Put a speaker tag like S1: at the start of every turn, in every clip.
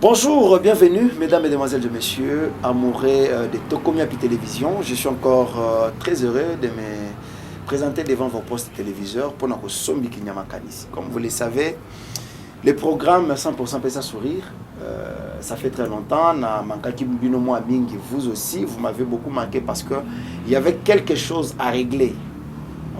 S1: Bonjour, bienvenue, mesdames, mesdemoiselles et messieurs, amoureux de Tokomiapi Télévision. Je suis encore très heureux de me présenter devant vos postes téléviseurs pour notre Sombi Kinyamakanis. Comme vous le savez, le programme 100% Pesa Sourire, ça fait très longtemps. Vous aussi, vous m'avez beaucoup manqué parce qu'il y avait quelque chose à régler.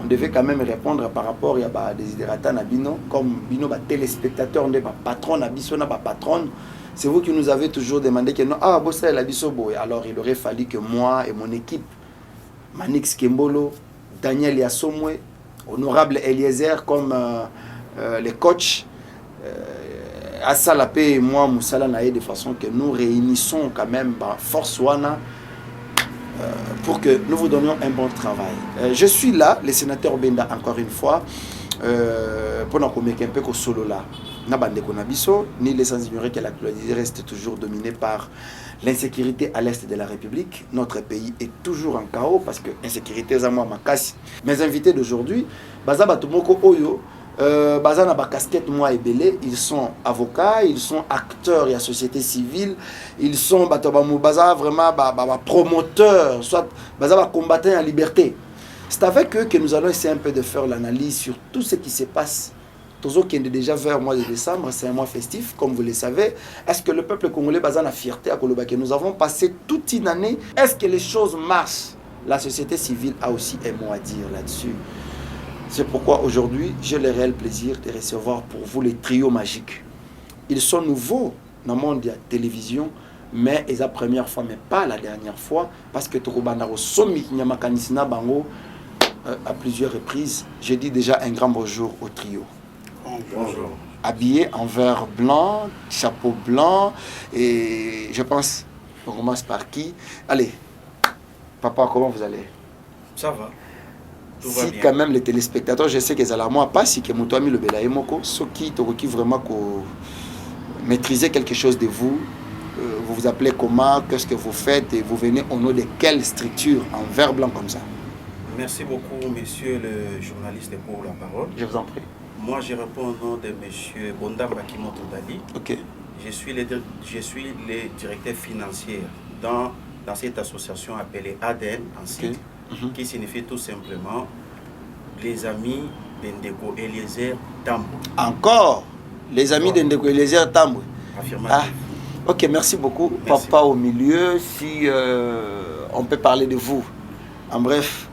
S1: On devait quand même répondre par rapport à des desiderata na bino, comme bino ba téléspectateur, on est ba patron na biso na ba patronne. C'est vous qui nous avez toujours demandé que non, ah bossa la biso boy. Alors il aurait fallu que moi et mon équipe, Manix Kembolo, Daniel Yassomwe, honorable Eliezer comme les coachs, Assalapé et moi Moussala Naye, de façon que nous réunissons quand même force wana pour que nous vous donnions un bon travail. Je suis là, le sénateur Benda, encore une fois, pour nous communiquer un peu qu'au solo là. Ni les sans ignorer que l'actualité reste toujours dominée par l'insécurité à l'est de la République. Notre pays est toujours en chaos parce que l'insécurité est à moi ma casse. Mes invités d'aujourd'hui, Bazaba Tumoko Oyo, Bazana ba casquette moi et belé, ils sont avocats, ils sont acteurs et la société civile, ils sont baza vraiment promoteurs, soit bazaba combattants en liberté. C'est avec eux que nous allons essayer un peu de faire l'analyse sur tout ce qui se passe. Toujours qui est déjà vers le mois de décembre, c'est un mois festif, comme vous le savez. Est-ce que le peuple congolais bazan la fierté à Koloba que nous avons passé toute une année? Est-ce que les choses marchent? La société civile a aussi un mot à dire là-dessus. C'est pourquoi aujourd'hui, j'ai le réel plaisir de recevoir pour vous les trios magiques. Ils sont nouveaux dans le monde de la télévision, mais c'est la première fois, mais pas la dernière fois, parce que Torobandaro Somi Nyamakanisina Bango à plusieurs reprises. Je dis déjà un grand bonjour au trio.
S2: Bonjour.
S1: Habillé en vert blanc, chapeau blanc, et je pense, on commence par qui? Allez, papa, comment vous allez?
S2: Ça va.
S1: Si quand même les téléspectateurs, je sais qu'ils allaient moi pas si que Moutouami le Belaïmoko, ceux qui vraiment maîtriser quelque chose de vous, vous vous appelez comment, qu'est-ce que vous faites et vous venez au nom de quelle structure en vert blanc comme ça?
S2: Merci beaucoup, monsieur le journaliste, pour la parole.
S1: Je vous en prie.
S2: Moi, je réponds au nom de monsieur Bondamba Kimoto Dali.
S1: Ok.
S2: Je suis le directeur financier dans cette association appelée ADN, en sigle, qui signifie tout simplement les amis d'Endeko Eliezer Tambo.
S1: Encore les amis d'Endeko Eliezer Tambo.
S2: Affirmatif.
S1: Ah, ok, merci beaucoup.
S2: Merci.
S1: Papa au milieu, si on peut parler de vous. En bref,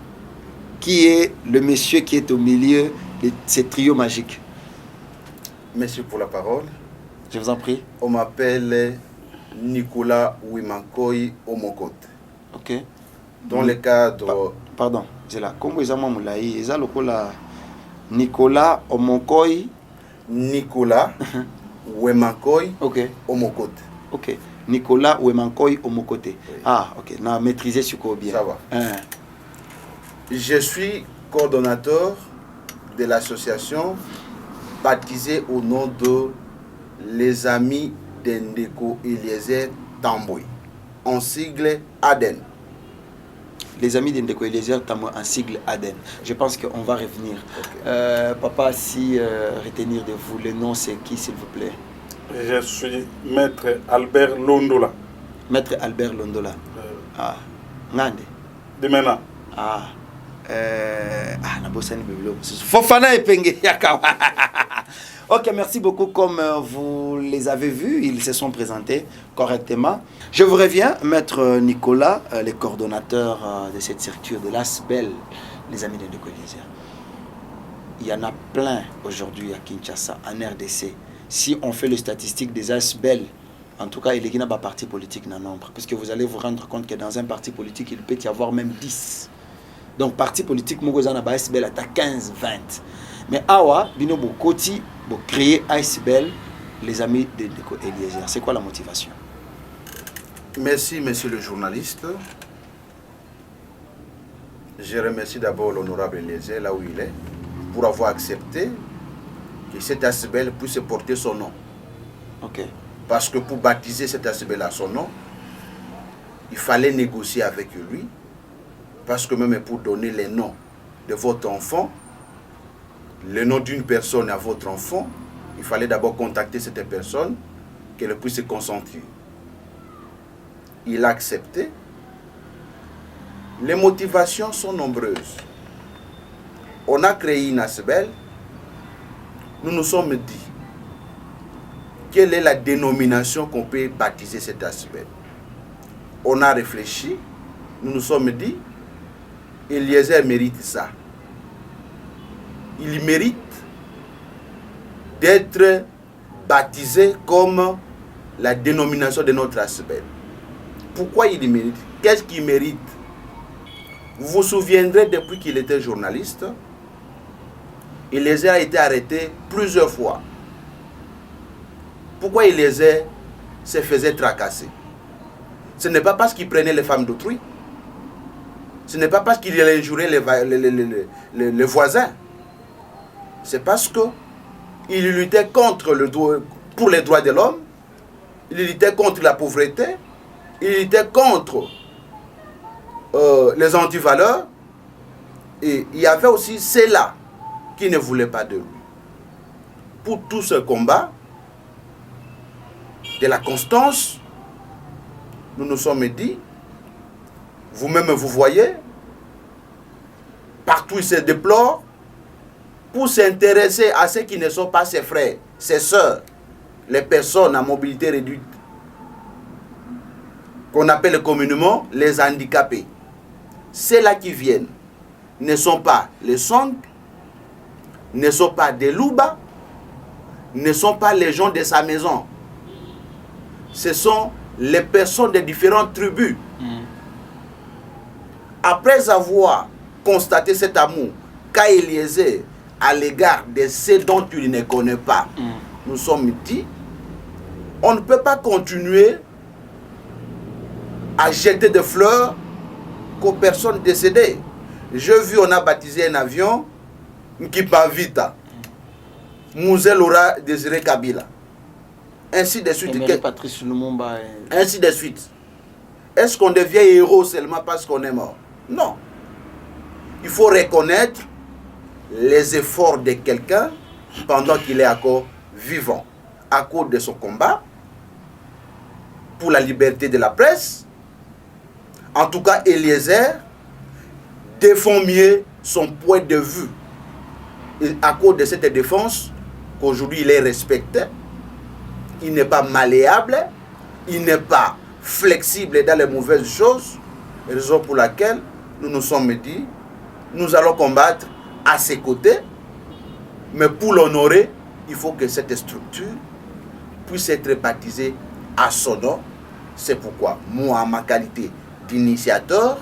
S1: qui est le monsieur qui est au milieu de ces trios magiques?
S2: Merci pour la parole.
S1: Je vous en prie.
S2: On m'appelle Nicolas Wimankoi Omokote.
S1: Ok.
S2: Dans le cadre...
S1: Pardon, c'est là. Comment ils ont moulaï? Ils ont Nicolas Omonkoi.
S2: Nicolas Wimankoi
S1: Ok.
S2: Omokote.
S1: Ok. Nicolas Wimankoi Omokote.
S2: Oui.
S1: Ah, ok. On a maîtrisé ce qu'on bien.
S2: Ça va. Je suis coordonnateur de l'association baptisée au nom de Les Amis d'Endeko Eliezer Tambo, en sigle ADEN.
S1: Les amis d'Endeko Eliezer Tambo, en sigle ADEN. Je pense qu'on va revenir. Okay. Papa, si retenir de vous, le nom c'est qui, s'il vous plaît?
S3: Je suis Maître Albert Londola.
S1: Maître Albert Londola. Ah, Ngande.
S3: De maintenant.
S1: Ah. Fofana et Penge. Ok, merci beaucoup. Comme vous les avez vus, ils se sont présentés correctement. Je vous reviens, Maître Nicolas, le coordonnateur de cette structure de l'ASBEL, les amis de Ndeko Eliezer. Il y en a plein aujourd'hui à Kinshasa, en RDC. Si on fait les statistiques des ASBEL, en tout cas, il n'y a pas de parti politique dans le nombre. Parce que vous allez vous rendre compte que dans un parti politique, il peut y avoir même 10. Donc, parti politique, Mogozana ASBEL à 15, 20. Mais Awa, Bino Bokoti, pour créer ASBEL, les amis de Ndeko Eliezer. C'est quoi la motivation?
S2: Merci, monsieur le journaliste. Je remercie d'abord l'honorable Eliezer, là où il est, pour avoir accepté que cet ASBEL puisse porter son nom.
S1: Ok.
S2: Parce que pour baptiser cet ASBEL à son nom, il fallait négocier avec lui. Parce que même pour donner les noms de votre enfant, le nom d'une personne à votre enfant, il fallait d'abord contacter cette personne qu'elle puisse consentir. Il a accepté. Les motivations sont nombreuses. On a créé une ASBEL. Nous nous sommes dit, quelle est la dénomination qu'on peut baptiser cette ASBEL? On a réfléchi. Nous nous sommes dit, Eliezer mérite ça. Il mérite d'être baptisé comme la dénomination de notre ASBEL. Pourquoi il mérite? Qu'est-ce qu'il mérite? Vous vous souviendrez, depuis qu'il était journaliste, Eliezer a été arrêté plusieurs fois. Pourquoi Eliezer se faisait tracasser? Ce n'est pas parce qu'il prenait les femmes d'autrui. Ce n'est pas parce qu'il injurait les voisins. C'est parce qu'il luttait pour les droits de l'homme. Il luttait contre la pauvreté. Il luttait contre les antivaleurs. Et il y avait aussi ceux-là qui ne voulaient pas de lui. Pour tout ce combat, de la constance, nous nous sommes dit, vous-même vous voyez, partout il se déplore, pour s'intéresser à ceux qui ne sont pas ses frères, ses sœurs, les personnes à mobilité réduite, qu'on appelle communément les handicapés. Ceux-là qui viennent ne sont pas les Song, ne sont pas des Luba, ne sont pas les gens de sa maison. Ce sont les personnes des différentes tribus. Après avoir constaté cet amour qu'a Eliezer à l'égard de ceux dont il ne connaît pas, nous sommes dit, on ne peut pas continuer à jeter des fleurs qu'aux personnes décédées. J'ai vu, on a baptisé un avion Nkipavita, Mouze Laura Désiré Kabila. Ainsi de suite.
S1: Patrice Lumumba.
S2: Ainsi de suite. Est-ce qu'on devient héros seulement parce qu'on est mort? Non. Il faut reconnaître les efforts de quelqu'un pendant qu'il est encore vivant, à cause de son combat pour la liberté de la presse. En tout cas, Eliezer défend mieux son point de vue. Et à cause de cette défense, qu'aujourd'hui il est respecté, il n'est pas malléable, il n'est pas flexible dans les mauvaises choses, raison pour laquelle nous nous sommes dit, nous allons combattre à ses côtés, mais pour l'honorer, il faut que cette structure puisse être baptisée à son nom. C'est pourquoi, moi, en ma qualité d'initiateur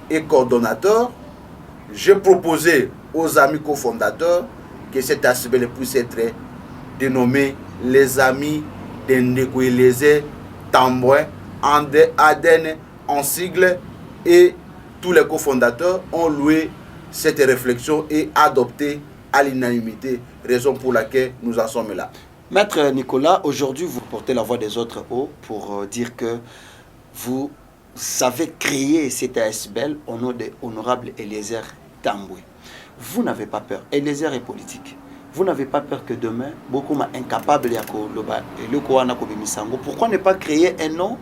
S2: et coordonnateur, j'ai proposé aux amis cofondateurs que cette ASBEL puisse être dénommée les amis d'Endeko Eliezer Tambouin, ADN en sigle, et tous les cofondateurs ont loué cette réflexion et adopté à l'unanimité, raison pour laquelle nous en sommes là.
S1: Maître Nicolas, aujourd'hui vous portez la voix des autres hauts pour dire que vous avez créé cette ASBEL au nom de l'honorable Eliezer Tambouin. Vous n'avez pas peur. Eliezer est politique. Vous n'avez pas peur que demain, beaucoup sont incapables de pourquoi ne pas créer un nom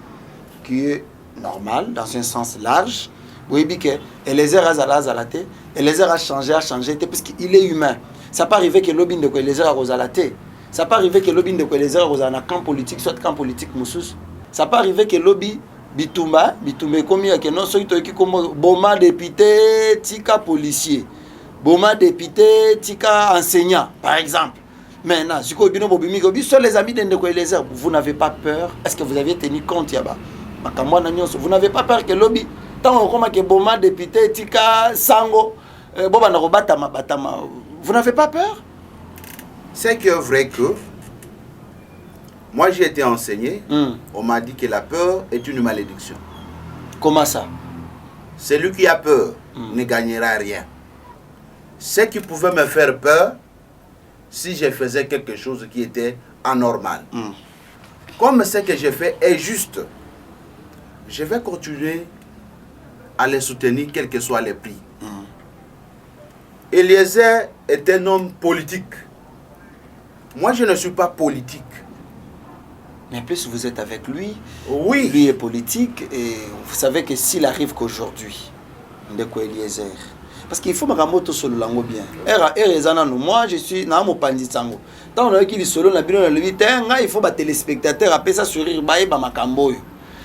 S1: qui est normal, dans un sens large? Vous voyez que Eliezer Azalate, Eliezer a changé, parce qu'il est humain. Ça peut arriver que l'obin de Eliezer a Azalate. Ça peut arriver que l'obin de Eliezer a un camp politique, soit camp politique moussous. Ça peut arriver que l'obin Bitumba comme il y a que non, ceux qui comme Boma député, tika policier. Boma député, tika enseignant, par exemple. Maintenant, sur les amis d'Endeko Eliezer, vous n'avez pas peur? Est-ce que vous avez tenu compte là-bas? Vous n'avez pas peur que lobby, tant qu'on que Boma député, tika sango, vous n'avez pas peur?
S2: C'est que vrai que moi j'ai été enseigné, on m'a dit que la peur est une malédiction.
S1: Comment ça?
S2: Celui qui a peur ne gagnera rien. Ce qui pouvait me faire peur, si je faisais quelque chose qui était anormal. Comme ce que j'ai fait est juste, je vais continuer à les soutenir quels que soient les prix. Eliezer est un homme politique. Moi, je ne suis pas politique.
S1: Mais en plus, vous êtes avec lui.
S2: Oui.
S1: Lui est politique. Et vous savez que s'il arrive qu'aujourd'hui, Ndeko Eliezer, parce qu'il faut me ramoto solo lango bien. Moi, je suis dans mon pandisango. Tant on a qui solo na bino na lui, il faut ba téléspectateur appeler ça sourire baye ba makambo.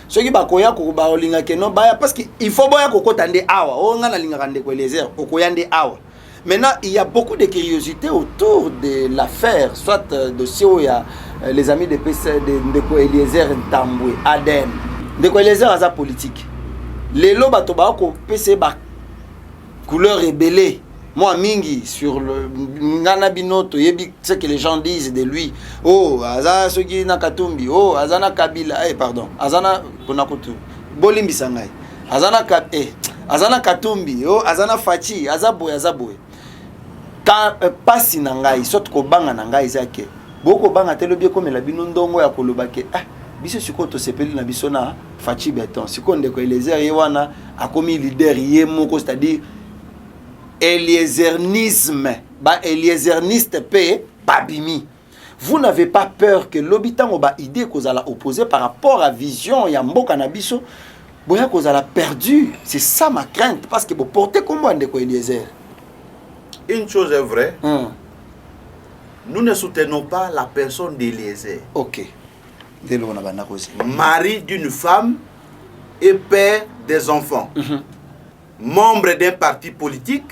S1: Ceux qui ba koya ko ba olinga ke no baya parce qu'il faut boya ko kotande awa. O nga na linga Ndeko Eliezer, o koyande awa. Maintenant, il y a beaucoup de curiosité autour de l'affaire, soit dossier où il y a les amis de PC de Ndeko Eliezer Ntambwe, Aden. Ndeko Eliezer a sa politique. Les lots batoba ko PC ba couleur rébellée. Moi, Mingi, sur le Ngana Binoto, ce que les gens disent de lui. Oh, Azana Sogi Nakatumbi. Oh, Azana Kabila. Pardon. Azana Konakutu. Bolimbi Sangai. Azana Katumbi. Oh, Azana Fachi. Azaboy, Azaboy. Quand passe Nangai, saute ko banga Nangai Zake. Boko banga telo bien comme la binondongo ya kolobake. Biso sikoto sepeli na biso na Fachi Beton. Sikondo Ndeko Eliezer yewana akomi leader yemoko, c'est-à-dire Eliezernisme, Eliezerniste pe babimi. Vous n'avez pas peur que l'habitant oba idée qu'on a opposé par rapport à vision ya mboka na biso, boya qu'on a perdu. C'est ça ma crainte parce que vous portez comment Ndeko Eliezer.
S2: Une chose est vraie. Nous ne soutenons pas la personne d'Eliezer.
S1: OK.
S2: Mari d'une femme et père des enfants. Membre d'un parti politique,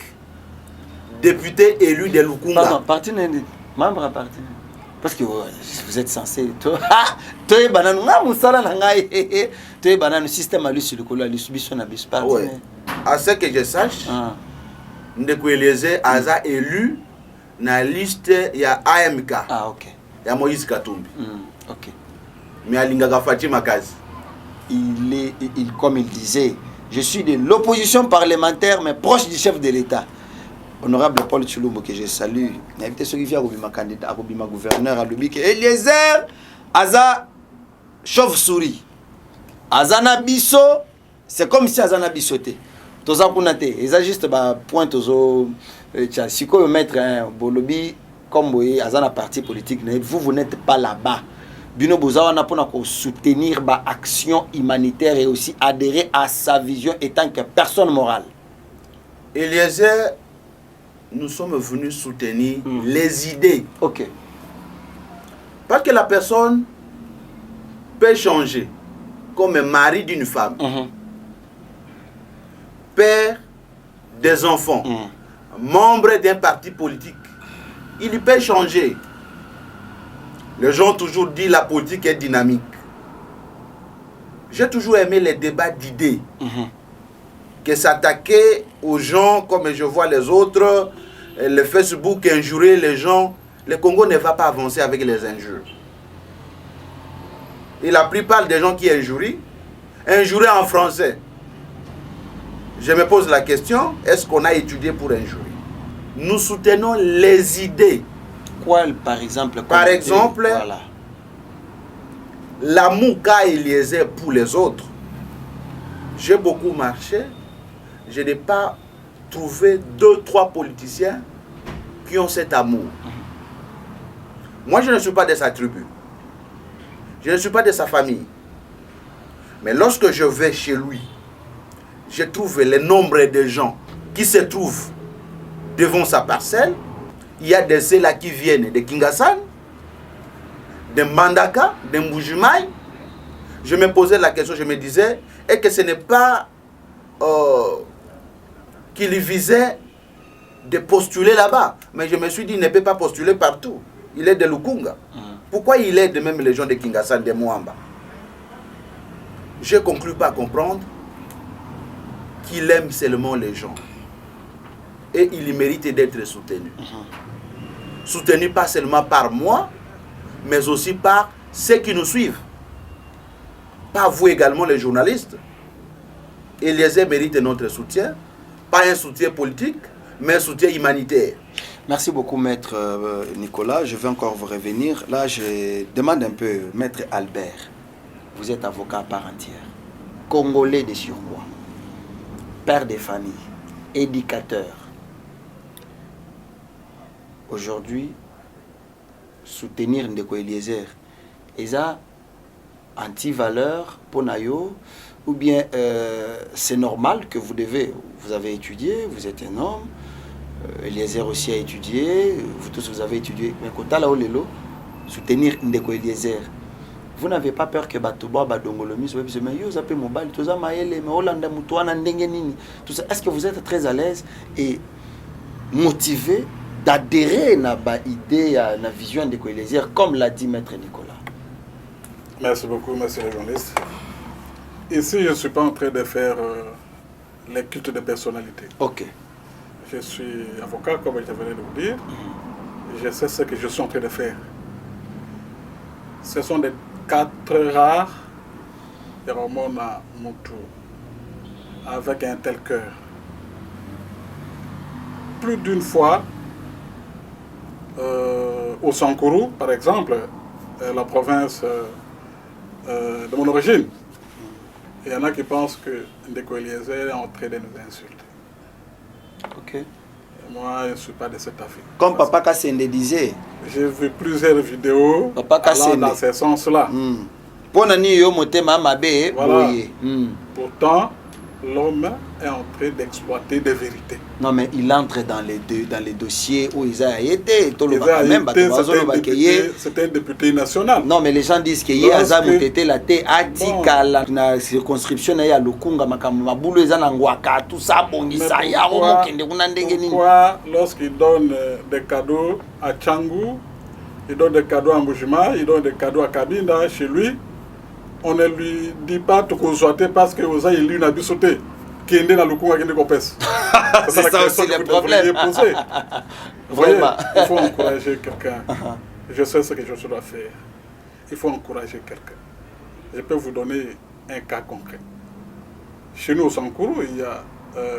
S2: député élu de Lukunga.
S1: Pardon, parti membre à parti. Parce que vous êtes censé. Toi, banane, le système a lu sur le colo,
S2: à ce que je sache, Ndeko Eliezer a élu dans la liste, il y a AMK.
S1: Ah, ok.
S2: Il y a Moïse Katumbi.
S1: Ok.
S2: Mais il y a Fatima Kazi.
S1: Comme il disait, je suis de l'opposition parlementaire, mais proche du chef de l'État. Honorable Paul Tshilombo, que je salue. Il a invité ceux qui viennent à candidat, à gouverneur, à l'Ubique. Eliezer, Aza, chauve-souris. Azana Bisso, c'est comme si Azana Bissoté. Toza Kunate, ils ont juste point aux si vous mettre un Bolobi, comme vous voyez, Azana parti politique, vous n'êtes pas là-bas. Bino Bozawana pour soutenir l'action humanitaire et aussi adhérer à sa vision étant que personne morale.
S2: Eliezer, nous sommes venus soutenir les idées.
S1: Ok.
S2: Parce que la personne peut changer comme mari d'une femme, père des enfants, membre d'un parti politique. Il peut changer. Les gens ont toujours dit la politique est dynamique. J'ai toujours aimé les débats d'idées. Que s'attaquer aux gens comme je vois les autres, le Facebook injurer les gens. Le Congo ne va pas avancer avec les injures. Et la plupart des gens qui injurient en français. Je me pose la question, est-ce qu'on a étudié pour injurer? Nous soutenons les idées.
S1: Quoi, par exemple?
S2: Par exemple, voilà. L'amour qu'a Eliezer pour les autres. J'ai beaucoup marché. Je n'ai pas trouvé 2-3 politiciens qui ont cet amour. Moi, je ne suis pas de sa tribu. Je ne suis pas de sa famille. Mais lorsque je vais chez lui, je trouve le nombre de gens qui se trouvent devant sa parcelle. Il y a de ceux-là qui viennent de Kingassan, de Mbandaka, de Mbujimaï. Je me posais la question, je me disais, est-ce que ce n'est pas qu'il visait de postuler là-bas? Mais je me suis dit, il ne peut pas postuler partout. Il est de Lukunga. Pourquoi il aide même les gens de Kingassan, de Mwamba? Je ne conclus pas à comprendre qu'il aime seulement les gens. Et il mérite d'être soutenu. Soutenu pas seulement par moi, mais aussi par ceux qui nous suivent. Par vous également les journalistes. Eliezer mérite notre soutien. Pas un soutien politique, mais un soutien humanitaire.
S1: Merci beaucoup, Maître Nicolas. Je vais encore vous revenir. Là, je demande un peu, Maître Albert. Vous êtes avocat à part entière. Congolais de surcroît. Père des familles. Éducateur. Aujourd'hui, soutenir Ndeko Eliezer, et ça, anti-valeur pour Nayo, ou bien c'est normal que vous avez étudié, vous êtes un homme, Eliezer aussi a étudié, vous tous vous avez étudié, mais quand là lelo soutenir Ndeko Eliezer, vous n'avez pas peur que Batoba Badongolomi soit mais yo zappé mobile tout ça maele mais Hollanda mutuana ndenge nini tout ça, est-ce que vous êtes très à l'aise et motivé d'adhérer à la idée à la vision de Ndeko Eliezer comme l'a dit maître Nicolas?
S3: Merci beaucoup, monsieur le journaliste. Ici, je ne suis pas en train de faire les cultes de personnalité.
S1: Ok.
S3: Je suis avocat, comme je venais de vous dire. Je sais ce que je suis en train de faire. Ce sont des cas très rares de Ramona Moutou avec un tel cœur. Plus d'une fois, au Sankourou, par exemple, la province de mon origine, il y en a qui pensent que Ndeko Eliezer est en train de nous insulter.
S1: Ok.
S3: Moi, je ne suis pas de cet avis.
S1: Comme Papa Kassende disait.
S3: J'ai vu plusieurs vidéos allant dans ce sens-là.
S1: Voilà.
S3: Pourtant, l'homme est en train d'exploiter des vérités.
S1: Non, mais il entre dans les dossiers où il a été.
S3: C'était un député national.
S1: Non, mais les gens disent qu'il y a la la circonscription à Lukunga, Makamabulu, tout ça,
S3: pourquoi, lorsqu'il donne des cadeaux à Tchangou, il donne des cadeaux à Mboujima, il donne des cadeaux à Kabinda, chez lui, on ne lui dit pas tout qu'on soit parce que vous avez lu Nabi sauté. Qui est dans le coup avec les copesses.
S1: C'est ça aussi le problème.
S3: Vous voyez, il faut encourager quelqu'un. Je sais ce que je dois faire. Il faut encourager quelqu'un. Je peux vous donner un cas concret. Chez nous au Sankourou, il y a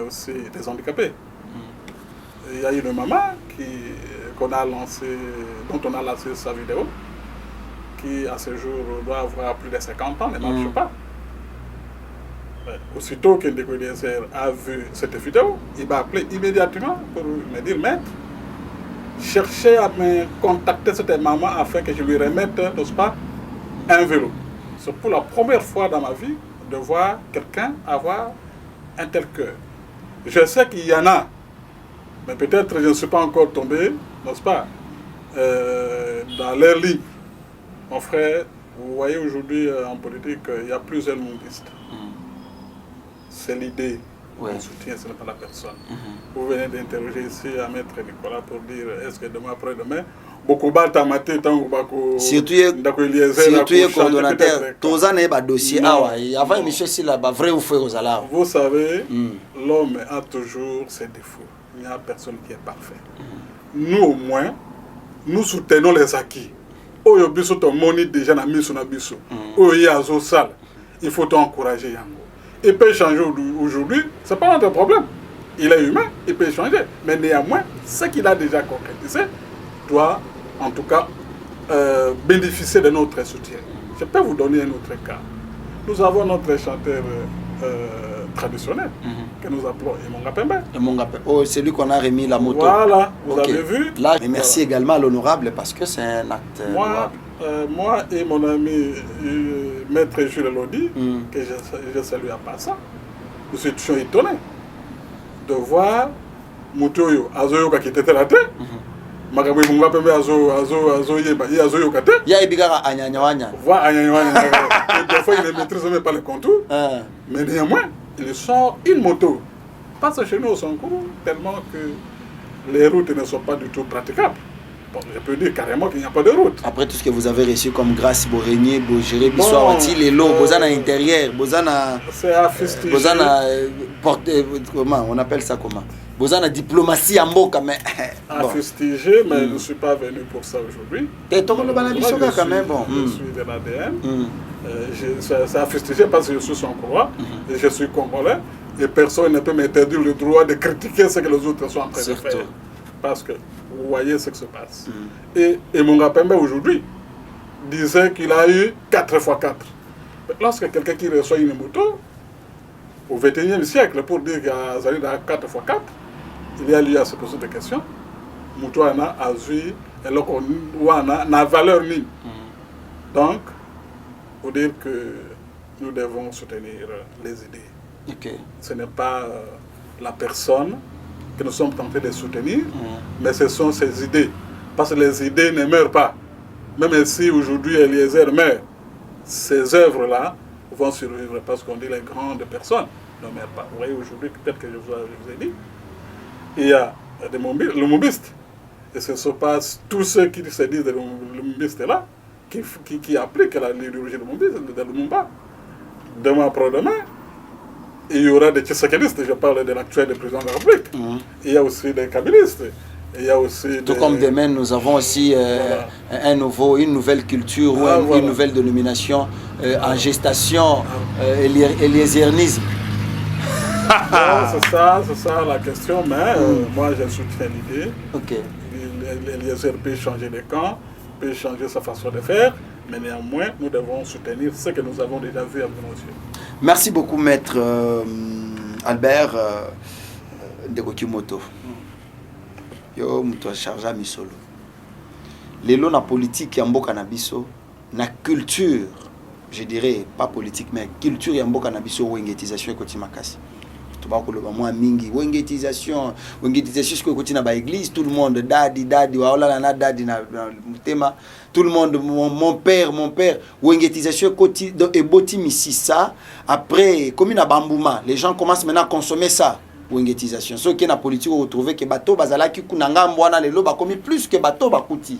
S3: aussi des handicapés. Il y a une maman dont on a lancé sa vidéo, qui à ce jour doit avoir plus de 50 ans, ne marche pas. Aussitôt que Ndeko Eliezer a vu cette vidéo, il m'a appelé immédiatement pour me dire, maître, cherchez à me contacter cette maman afin que je lui remette, n'est-ce pas, un vélo. C'est pour la première fois dans ma vie de voir quelqu'un avoir un tel cœur. Je sais qu'il y en a, mais peut-être je ne suis pas encore tombé, n'est-ce pas, dans leur lit. Mon frère, vous voyez aujourd'hui en politique, il y a plusieurs mondistes. C'est l'idée qu'on soutient, ce n'est pas la personne. Vous venez d'interroger ici à Maître Nicolas pour dire est-ce que demain après-demain, beaucoup de maté tant que
S1: surtout coordonnateur, tous les dossiers avant monsieur si là vrai ou faux aux alarmes.
S3: Vous savez, l'homme a toujours ses défauts. Il n'y a personne qui est parfait. Nous au moins, nous soutenons les acquis. Oyo biso to moni déjà na miso na biso. Oyo azo sale. Il faut encourager Yango. Il peut changer aujourd'hui, ce n'est pas notre problème. Il est humain, il peut changer. Mais néanmoins, ce qu'il a déjà concrétisé doit, en tout cas, bénéficier de notre soutien. Je peux vous donner un autre cas. Nous avons notre chanteur traditionnel, que nous appelons Emonga Pembe.
S1: Oh, c'est lui qu'on a remis la moto.
S3: Voilà, vous avez vu.
S1: Là, et merci également à l'honorable parce que c'est un acte louable.
S3: Moi et mon ami Maître Jules Lodi, que je salue à passant, nous étions étonnés de voir Moutoyo Azoyoka qui était la tête. Magambo Munga Pembe Azoyoka tête.
S1: Il y a Ibigara Anyanyawanya.
S3: Voir Anyanyawanya. Des fois, il ne maîtrise même pas le contour. Mais néanmoins, il sort une moto. Parce que chez nous, au Sankourou, tellement que les routes ne sont pas du tout praticables. Bon, je peux dire carrément qu'il n'y a pas de route.
S1: Après tout ce que vous avez reçu comme grâce, Borégné, Bogéré, Bissoir, les lots, Bozana intérieur, Bozana.
S3: C'est à fustiger.
S1: Bozana comment on appelle ça comment? Bozana diplomatie en mot quand même.
S3: À fustiger, mais je ne suis pas venu pour ça aujourd'hui.
S1: Et toi, le Banabisoga quand même, bon.
S3: Je suis de l'ADN. C'est à fustiger parce que je suis Sankourou et je suis Congolais. Et personne ne peut m'interdire le droit de critiquer ce que les autres sont en train de faire. Parce que vous voyez ce qui se passe. Et Emonga Pembe aujourd'hui disait qu'il a eu 4x4. Lorsque quelqu'un qui reçoit une moto, au XXIe siècle, pour dire qu'il y a 4x4, il y a lieu à se poser des questions. Moto a vu, et donc on a valeur ni. Donc, pour dire que nous devons soutenir les idées.
S1: Okay.
S3: Ce n'est pas la personne que nous sommes tentés de soutenir, mais ce sont ses idées. Parce que les idées ne meurent pas. Même si aujourd'hui Eliezer meurt, ces œuvres-là vont survivre parce qu'on dit les grandes personnes ne meurent pas. Vous voyez, aujourd'hui, peut-être que je vous ai dit, il y a le moubiste. Et ce ne sont pas tous ceux qui se disent de l'humouriste là qui appliquent l'idéologie de Lumumba. Demain après-demain, il y aura des Tshisekedistes, je parle de l'actuel président de la République. Il y a aussi des kabylistes. Il y a aussi
S1: tout comme demain, nous avons aussi une nouvelle culture ou une nouvelle dénomination en gestation, eliezernisme.
S3: C'est ça la question, mais moi je soutiens l'idée.
S1: Okay.
S3: Eliezer peut changer de camp, peut changer sa façon de faire, mais néanmoins, nous devons soutenir ce que nous avons déjà vu avec nos yeux.
S1: Merci beaucoup, maître Albert Ndekokimoto. Yo muto chargé misolo. Lelo na politique ya mboka na biso, na culture, je dirais pas politique mais culture ya mboka na biso wengetisation ekoti makasi. Tobakoloba mwa mingi wengetisation siko ekoti na ba église, tout le monde dadi waola na dadi na mutema, tout le monde mon père wengetisation ekoti eboti misisa. Après comme na bambuma, les gens commencent maintenant à consommer ça. Wengetisation. Ce qui est la politique, vous retrouvez que bateau bazalaki kunanga mbwana lelo bakomi plus que bateau bakuti.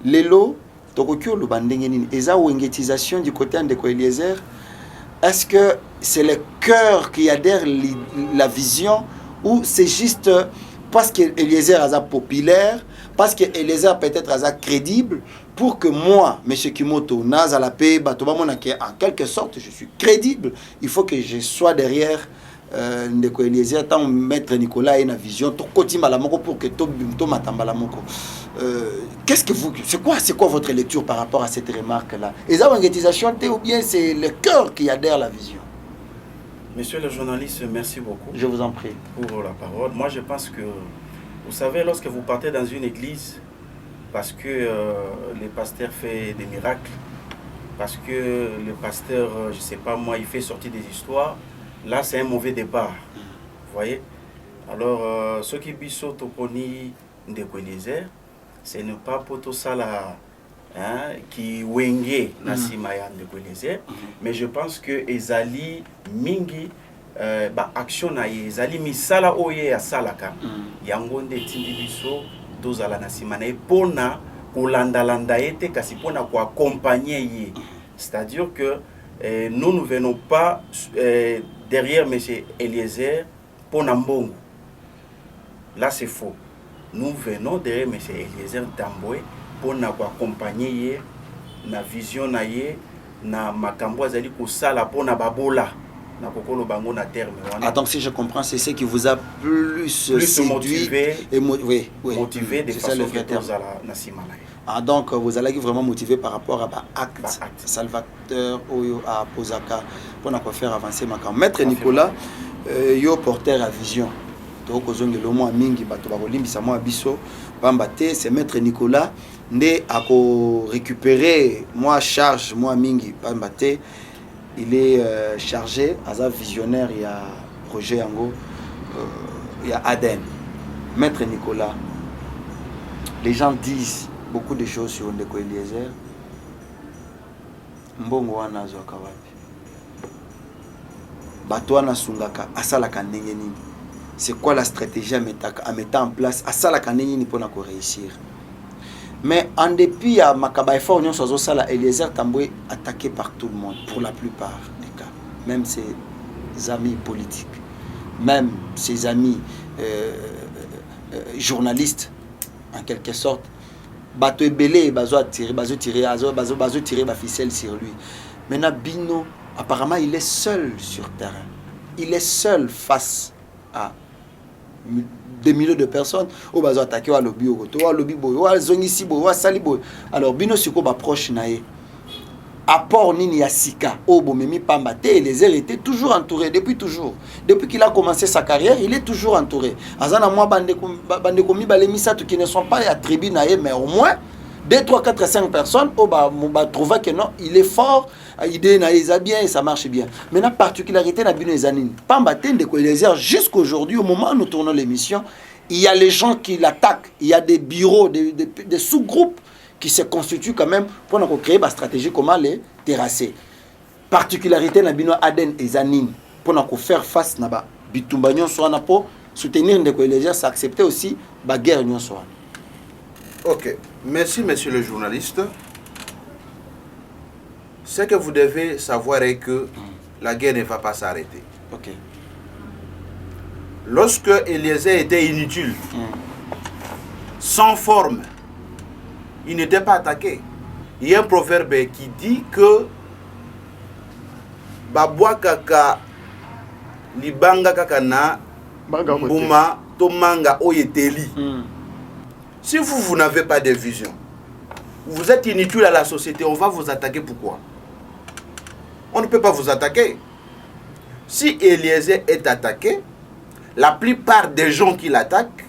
S1: Lelo tokokyo lo bandenge nini eza wengetisation du côté de Eliezer. Est-ce que c'est le cœur qui adhère la vision ou c'est juste parce que Eliezer est populaire, parce que Eliezer peut-être est crédible pour que moi, M. Kimoto, Naza la paix, en quelque sorte, je suis crédible. Il faut que je sois derrière Ndeko Eliezer, tant maître Nicolas a une vision tout côté malamoko pour que tout matambalamoko. Qu'est-ce que vous, c'est quoi votre lecture par rapport à cette remarque là? Est-ce que ou bien c'est le cœur qui adhère la vision?
S2: Monsieur le journaliste, merci beaucoup.
S1: Je vous en prie.
S2: Pour la parole. Moi, je pense que, vous savez, lorsque vous partez dans une église, parce que le pasteur fait des miracles, parce que le pasteur, je ne sais pas moi, il fait sortir des histoires, là, c'est un mauvais départ. Vous voyez? Alors, ce qui biso toponi Ndeko Eliezer, c'est ne pas poto sala qui wenge nasima ya Ndeko Eliezer, mais je pense que ezali mingi action na ye ezali misala oye ya salaka yango nde tindi biso dozala nasima na pona kolandalanda ete kasi pona ko accompagner ye. C'est-à-dire que nous ne venons pas derrière M. Eliezer pour Nambongo. Là, c'est faux. Nous venons derrière M. Eliezer Tamboué pour accompagner la vision na makambo azali ko sala pour na babola na kokolo bango na terme.
S1: Ah, donc si je comprends, c'est ce qui vous a plus séduit
S2: motivé
S1: et motivé
S2: de façon que na simana.
S1: Ah, donc vous allez vraiment motivé par rapport à acte salvateur oyo à Posaka pour na faire avancer makam. Maître Nicolas yo porteur à vision. Donc ozongi lo mo mingi bato ba kolimbisa mo biso pambate c'est Maître Nicolas ndé ako récupérer moi charge moi mingi pambate. Il est chargé à un visionnaire, il y a Roger Yango, il y a Aden. Maître Nicolas, les gens disent beaucoup de choses sur Ndeko Eliezer. Mbongo wana zo kawapi. Batwana sungaka asalaka ndenge nini. C'est quoi la stratégie à mettre en place asalaka ndenge nini pour na ko réussir. Mais en dépit à Makaba effort union sozo sala Eliezer Tamboué attaqué par tout le monde pour la plupart des cas, même ses amis politiques, même ses amis journalistes en quelque sorte. Bato ebele bazo tirer ba ficelle sur lui. Maintenant Bino apparemment il est seul sur terrain. Il est seul face à des milliers de personnes au bazo attaquer au lobby au lobby boy au zongisi boy au saliboy. Alors Bino siko ba proche naé apport nini ya sika au bomemi pambate Eliezer était toujours entouré depuis qu'il a commencé sa carrière il est toujours entouré azana moi bande komi balemisa tout qui ne sont pas attribués naé mais au moins 2, 3, 4, 5 personnes, on va trouver que non, il est fort, il est bien et ça marche bien. Mais la particularité de la Zanine, pas de Eliezer, jusqu'aujourd'hui, au moment où nous tournons l'émission, il y a les gens qui l'attaquent, il y a des bureaux, des sous-groupes qui se constituent quand même pour créer une stratégie comment les terrasser. Particularité de la Aden et Zanine, pour faire face à Bitumba Nyonsoana, pour soutenir Ndeko Eliezer, c'est accepter aussi la guerre Nyonsoana.
S2: Ok, merci monsieur le journaliste. Ce que vous devez savoir est que la guerre ne va pas s'arrêter.
S1: Ok.
S2: Lorsque Eliezer était inutile, sans forme, il n'était pas attaqué. Il y a un proverbe qui dit que Babwa kaka libanga kaka na mbuma tomanga oyeteli. Si vous n'avez pas de vision, vous êtes inutile à la société, on va vous attaquer. Pourquoi? On ne peut pas vous attaquer. Si Eliezer est attaqué, la plupart des gens qui l'attaquent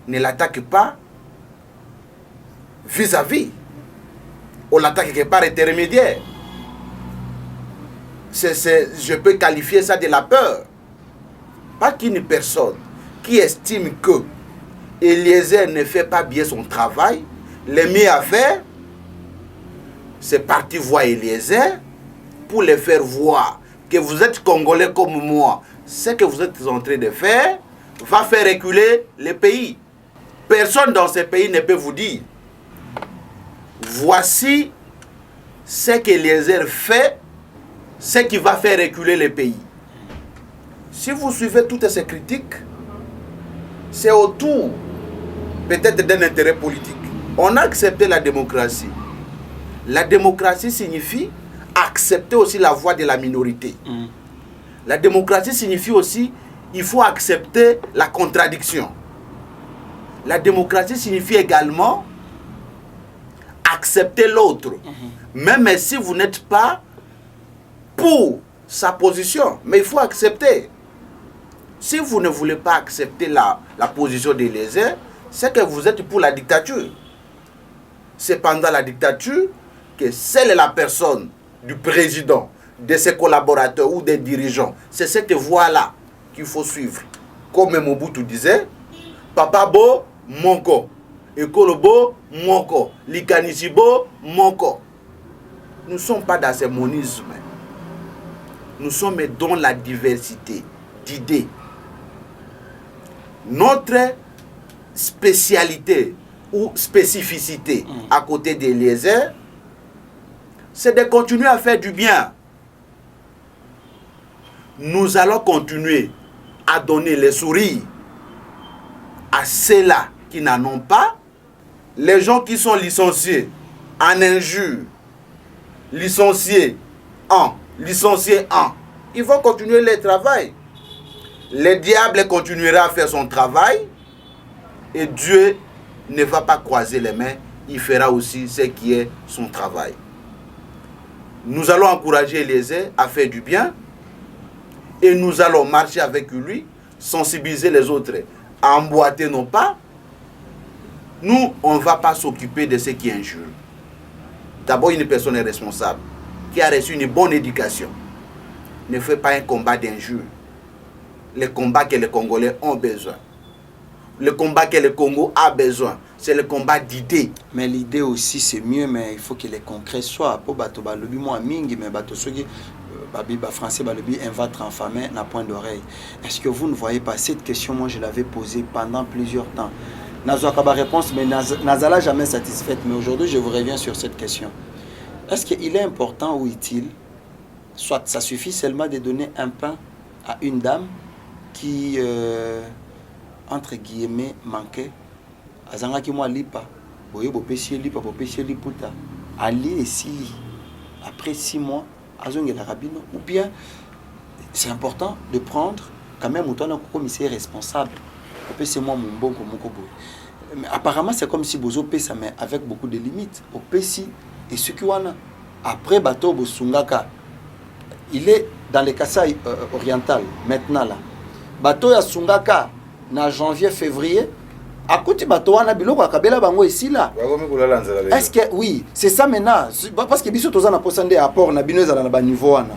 S2: ne l'attaquent pas vis-à-vis. On l'attaque quelque part intermédiaire. Je peux qualifier ça de la peur. Pas qu'une personne qui estime que Eliezer ne fait pas bien son travail, le mieux à faire, c'est partir voir Eliezer pour les faire voir que vous êtes Congolais comme moi. Ce que vous êtes en train de faire va faire reculer le pays. Personne dans ce pays ne peut vous dire voici ce qu'Eliezer fait, ce qui va faire reculer le pays. Si vous suivez toutes ces critiques, c'est autour peut-être d'un intérêt politique. On a accepté la démocratie. La démocratie signifie accepter aussi la voix de la minorité. La démocratie signifie aussi il faut accepter la contradiction. La démocratie signifie également accepter l'autre. Même si vous n'êtes pas pour sa position, mais il faut accepter. Si vous ne voulez pas accepter la position d'Eliezer, c'est que vous êtes pour la dictature. C'est pendant la dictature que seule la personne du président, de ses collaborateurs ou des dirigeants, c'est cette voie-là qu'il faut suivre. Comme Mobutu disait, Papa Bo, Monko, Ekolobo, Monko, Likanisibo, Monko. Nous ne sommes pas dans ce monisme. Nous sommes dans la diversité d'idées. Notre spécialité ou spécificité à côté d'Eliezer, c'est de continuer à faire du bien. Nous allons continuer à donner les sourires à ceux-là qui n'en ont pas. Les gens qui sont licenciés en injure, licenciés en, ils vont continuer leur travail. Le diable continuera à faire son travail et Dieu ne va pas croiser les mains, il fera aussi ce qui est son travail. Nous allons encourager Eliezer à faire du bien et nous allons marcher avec lui, sensibiliser les autres à emboîter nos pas. Nous, on ne va pas s'occuper de ce qui est injure. D'abord, une personne est responsable, qui a reçu une bonne éducation. Ne fait pas un combat d'injure. Le combat que les Congolais ont besoin. Le combat que le Congo a besoin, c'est le combat d'idées.
S1: Mais l'idée aussi, c'est mieux, mais il faut que les concrets soient. Pour bato balobi moi mingi, mais bato soki babiba français balobi un ventre enfamé n'a point d'oreille. Est-ce que vous ne voyez pas cette question? Moi, je l'avais posée pendant plusieurs temps. Nazouaka ba réponse, mais Nazala jamais satisfaite. Mais aujourd'hui, je vous reviens sur cette question. Est-ce qu'il est important ou utile, soit ça suffit seulement de donner un pain à une dame qui entre guillemets manquait azanga ki moi lipa boye bopesi lipa bopesi liputa ali esili après 6 mois azongela rabino, ou bien c'est important de prendre quand même autant un commissaire responsable opesi moi mon bon comme mais apparemment c'est comme si bozo pesa mais avec beaucoup de limites opesi et ce qui wana après bateau bosungaka il est dans le Kasaï oriental maintenant là bateau ya sungaka na janvier février akuti bato wana biloko akabela bango ici là. Est-ce que oui, c'est ça maintenant parce que biso toza na posande apport na bino ezala na ba niveau wana.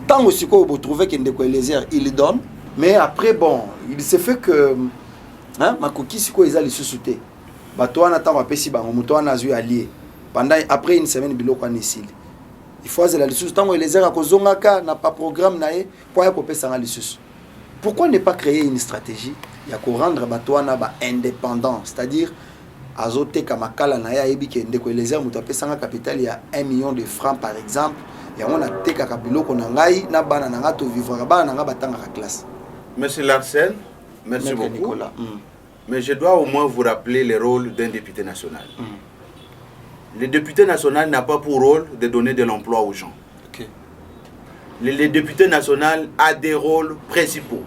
S1: Tant aussi qu'on vous trouvez qu'il Ndeko Eliezer il donne, mais après bon, il se fait que hein makoki siko ezali susute. Bato wana tant bapesi bango moto wana azui allié. Pendant après une semaine biloko anisili. Il faut azela lisusu tant Eliezer akozongaka na pas programme na ye pour ya kopesa nga lisusu. Pourquoi ne pas créer une stratégie ya ko rendre bato wana ba indépendant, c'est-à-dire azote kamakala na ya yebi ke Ndeko Eliezer moto apesa nga capital ya 1 million de francs par exemple. Et on a teka kabiloko na ngai na bana na ngato vivre bana na nga batanga ka classe.
S4: Monsieur Larsen, merci beaucoup. Nicolas. Mais je dois au moins vous rappeler le rôle d'un député national. Le député national n'a pas pour rôle de donner de l'emploi aux gens.
S1: Okay.
S4: Le député national a des rôles principaux.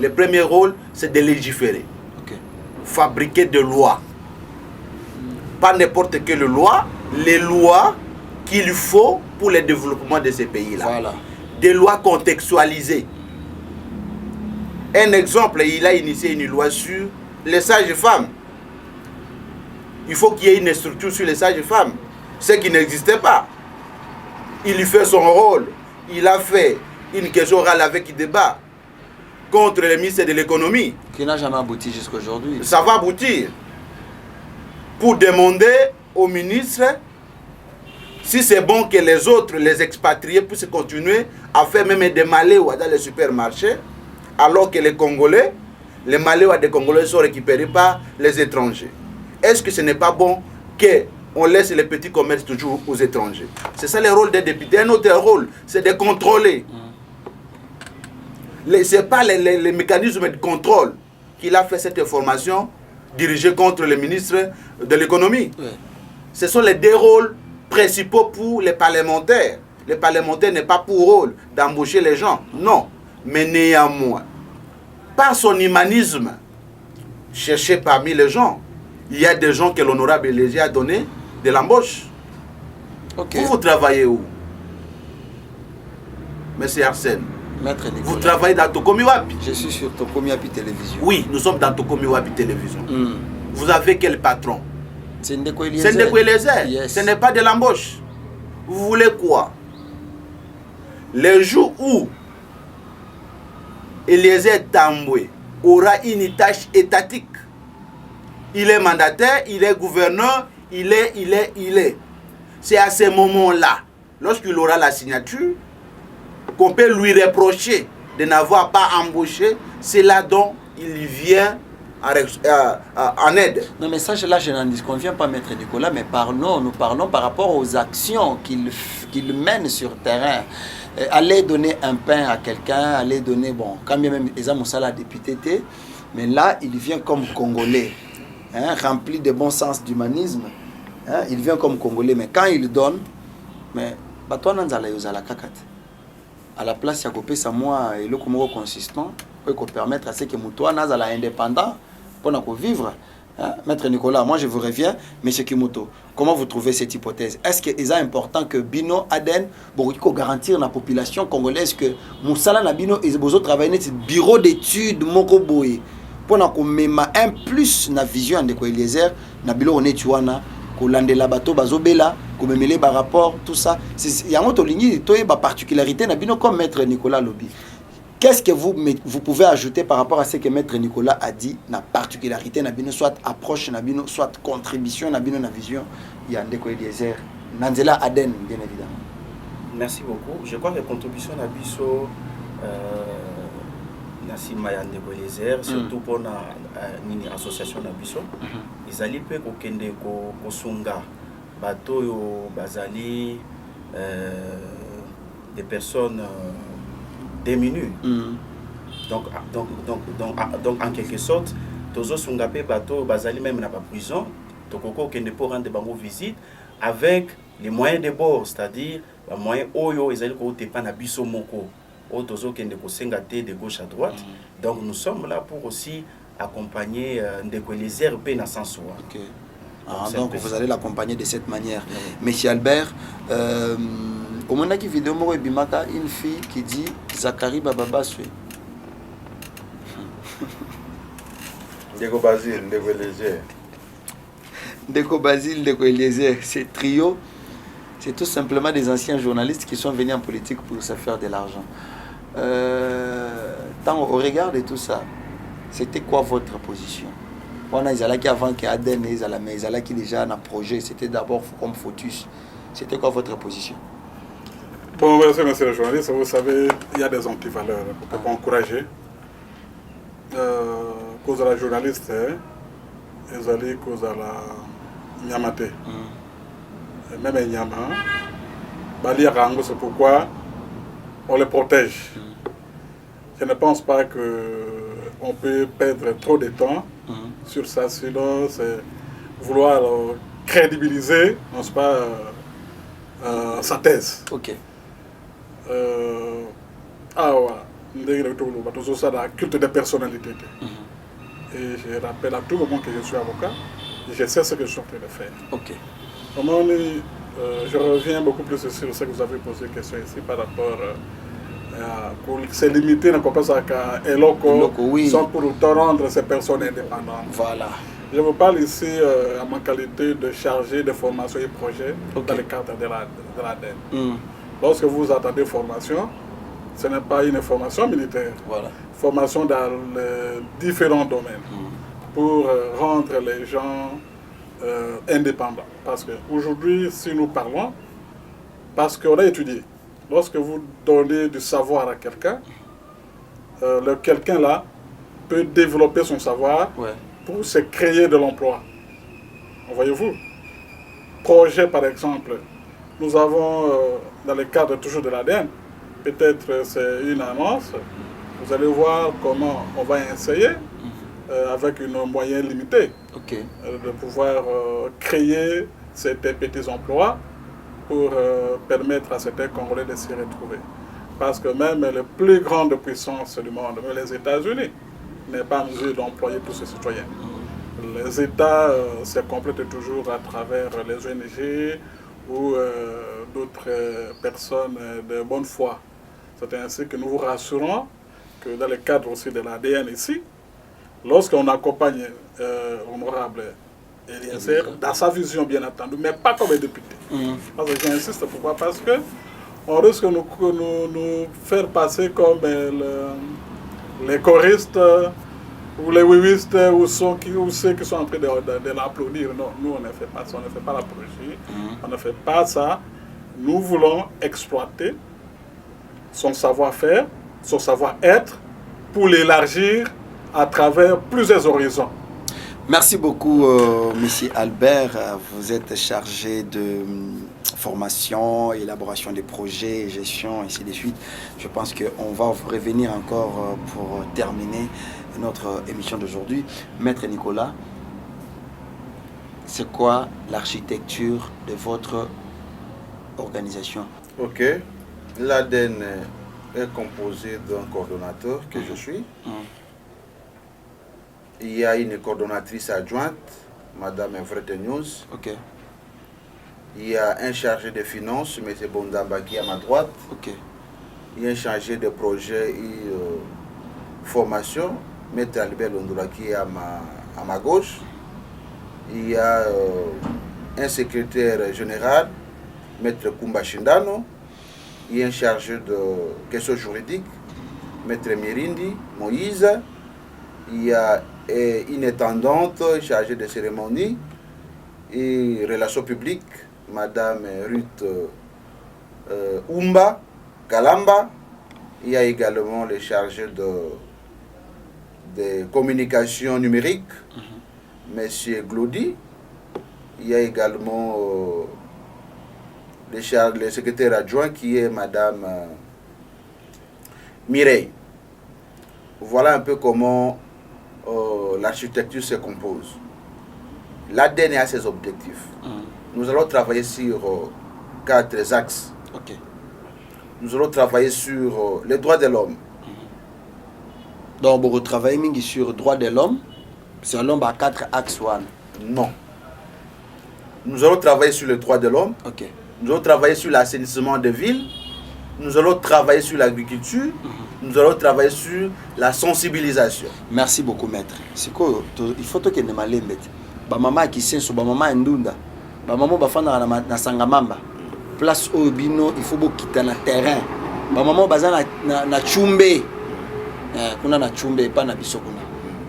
S4: Le premier rôle, c'est de légiférer.
S1: Okay.
S4: Fabriquer des lois. Pas n'importe quelle loi, les lois qu'il faut pour le développement de ces pays-là.
S1: Voilà.
S4: Des lois contextualisées. Un exemple, il a initié une loi sur les sages-femmes. Il faut qu'il y ait une structure sur les sages-femmes. Ce qui n'existait pas. Il y fait son rôle. Il a fait une question orale avec débat contre le ministre de l'économie.
S1: Qui n'a jamais abouti jusqu'à aujourd'hui.
S4: Ça va aboutir. Pour demander au ministre si c'est bon que les autres, les expatriés, puissent continuer à faire même des maléois dans les supermarchés, alors que les Congolais, les maléois des Congolais sont récupérés par les étrangers. Est-ce que ce n'est pas bon qu'on laisse les petits commerces toujours aux étrangers? C'est ça le rôle des députés. Un autre rôle, c'est de contrôler. Ce n'est pas les mécanismes de contrôle qu'il a fait cette information dirigée contre le ministre de l'économie. Ce sont les deux rôles principaux pour les parlementaires. Les parlementaires n'ont pas pour rôle d'embaucher les gens, non. Mais néanmoins, par son humanisme cherché parmi les gens, il y a des gens que l'honorable Eliezer a donné de l'embauche.
S1: Okay.
S4: Vous travaillez où? Monsieur Arsène,
S1: Maître Nicolas.
S4: Vous travaillez dans Tokomi Wapi?
S1: Je suis sur Tokomi Wapi Télévision.
S4: Oui, nous sommes dans Tokomi Wapi Télévision. Vous avez quel patron?
S1: C'est Ndeko Eliezer.
S4: C'est Ndeko Eliezer.
S1: Yes.
S4: Ce n'est pas de l'embauche. Vous voulez quoi? Le jour où Eliezer Tambwe aura une tâche étatique, il est mandataire, il est gouverneur, il est. C'est à ce moment-là, lorsqu'il aura la signature, qu'on peut lui reprocher de n'avoir pas embauché. C'est là dont il vient en aide.
S1: Non, mais ça, là, je n'en disconviens pas, Maître Nicolas, mais nous parlons par rapport aux actions qu'il mène sur le terrain. Aller donner un pain à quelqu'un, aller donner, bon, quand même, les hommes sont là, député, mais là, il vient comme Congolais, hein, rempli de bon sens d'humanisme. Hein, il vient comme Congolais, mais quand il donne, mais, toi, à la place, il y a coupé ça, moi, et le consistant, pour permettre à ce que Moutoua n'a indépendant pour vivre. Hein? Maître Nicolas, moi je vous reviens, M. Kimoto, comment vous trouvez cette hypothèse? Est-ce qu'il est important que Bino Aden, pour garantir la population congolaise que Moussala na Bino et Bozo travaillent dans le bureau d'études Mokoboé pour qu'on un plus na vision de Eliezer, na Bilo Onetuana, qu'on lande la bateau Bazobela, qu'on me mêle par rapport, tout ça. Il y a un autre ligne, il y a particularité na Bino comme Maître Nicolas Lobi. Qu'est-ce que vous pouvez ajouter par rapport à ce que Maître Nicolas a dit, la particularité, soit approche, soit contribution, la vision, il y a Ndeko Eliezer, Nanzela Aden, bien évidemment.
S2: Merci beaucoup. Je crois que la contribution à Bisso, Nassima Ndeko Eliezer, surtout pour l'association à Bisso, ils allaient peu kokende kosunga, bateau, bazali, des personnes démunis. Donc en quelque sorte, Tozo Sungapé Bato Bazali même n'a pas prison, Tokoko qui ne peut rendre bango visite avec les moyens de bord, c'est-à-dire les moyens Oyo et Zali Kote Panabiso Moko, Tozo qui ne peut s'engager de gauche à droite. Donc nous sommes là pour aussi accompagner Ndeko Eliezer P dans sens soi.
S1: Donc vous allez l'accompagner de cette manière. Monsieur Albert, au moment qui vidéo moi bimaka une fille qui dit Zakari Bababa Swe.
S4: Ndeko Basile, Ndeko Eliezer.
S1: Ndeko Basile, Ndeko Eliezer, ces trios, c'est tout simplement des anciens journalistes qui sont venus en politique pour se faire de l'argent. Au regard de tout ça, c'était quoi votre position? On a Izalaki avant que Aden mais Izalaki déjà un projet, c'était d'abord comme Fotus. C'était quoi votre position?
S3: Bon, merci, monsieur le journaliste. Vous savez, il y a des antivaleurs pour ne pas encourager. Cause de la journaliste, Izali, cause de la Nyamate. Même Nyama, Bali Rango, c'est pourquoi on les protège. Je ne pense pas qu'on peut perdre trop de temps sur ça, sinon c'est vouloir crédibiliser, n'est-ce pas, sa thèse.
S1: Ok.
S3: Voilà. Tout ça, la culte de personnalité. Et je rappelle à tout le monde que je suis avocat et je sais ce que je suis en train de faire.
S1: Ok.
S3: Je reviens beaucoup plus sur ce que vous avez posé question ici par rapport pour se limiter dans le Eloko,
S1: oui.
S3: Sans pour autant rendre ces personnes indépendantes.
S1: Voilà.
S3: Je vous parle ici à ma qualité de chargé de formation et projet dans le cadre de l'ADN. Lorsque vous attendez formation, ce n'est pas une formation militaire.
S1: Voilà.
S3: Formation dans les différents domaines pour rendre les gens indépendants. Parce qu'aujourd'hui, si nous parlons, parce qu'on a étudié, lorsque vous donnez du savoir à quelqu'un, quelqu'un là peut développer son savoir pour se créer de l'emploi. Voyez-vous? Projet par exemple, nous avons dans le cadre toujours de l'ADN, peut-être c'est une annonce, vous allez voir comment on va essayer avec un moyen limité de pouvoir créer ces petits emplois pour permettre à certains Congolais de s'y retrouver. Parce que même les plus grandes puissances du monde, même les États-Unis, n'est pas en mesure d'employer tous ces citoyens. Les États se complètent toujours à travers les ONG ou d'autres personnes de bonne foi. C'est ainsi que nous vous rassurons que dans le cadre aussi de l'ADN ici, lorsqu'on accompagne honorable Eliezer, dans sa vision bien entendu, mais pas comme député. Parce que j'insiste, pourquoi? Parce que on risque de nous faire passer comme les choristes ou les wiwistes ou ceux qui sont en train de l'applaudir. Non, nous on ne fait pas ça, on ne fait pas l'apologie, on ne fait pas ça. Nous voulons exploiter son savoir-faire, son savoir-être pour l'élargir à travers plusieurs horizons.
S1: Merci beaucoup, Monsieur Albert. Vous êtes chargé de formation, élaboration des projets, gestion, ainsi de suite. Je pense qu'on va revenir encore pour terminer notre émission d'aujourd'hui. Maître Nicolas, c'est quoi l'architecture de votre organisation?
S4: Ok. L'ADN est composé d'un coordonnateur que je suis. Il y a une coordonnatrice adjointe, Madame Evretenius.
S1: Ok.
S4: Il y a un chargé de finances, M. Bondamba, qui est à ma droite.
S1: Ok.
S4: Il y a un chargé de projet et formation, M. Albert Londola, qui est à ma gauche. Il y a un secrétaire général, M. Kumba Shindano. Il y a un chargé de questions juridiques, M. Mirindi Moïse. Il y a une intendante chargée de cérémonies et relations publiques, Madame Ruth Umba Kalamba. Il y a également les chargés de communication numérique, Monsieur Glody. Il y a également le secrétaire adjoint qui est Madame Mireille. Voilà un peu comment l'architecture se compose. L'ADN a ses objectifs. Nous allons travailler sur 4 axes.
S1: Okay.
S4: Nous allons travailler sur les droits de l'homme.
S1: Donc, vous retravaillez sur les droits de l'homme. C'est l'homme à 4 axes.
S4: Non. Nous allons travailler sur les droits de l'homme.
S1: Okay.
S4: Nous allons travailler sur l'assainissement des villes. nous allons travailler sur l'agriculture, nous allons travailler sur la sensibilisation.
S1: Merci beaucoup, maître. Il faut que nous malembe. Ba maman qui senso, ba maman ndunda, ba maman bafana na sangamamba. Place au bino, il faut quitter le terrain. Ba maman baza na chumbe. Kuna na chumbe pa na biso kuna.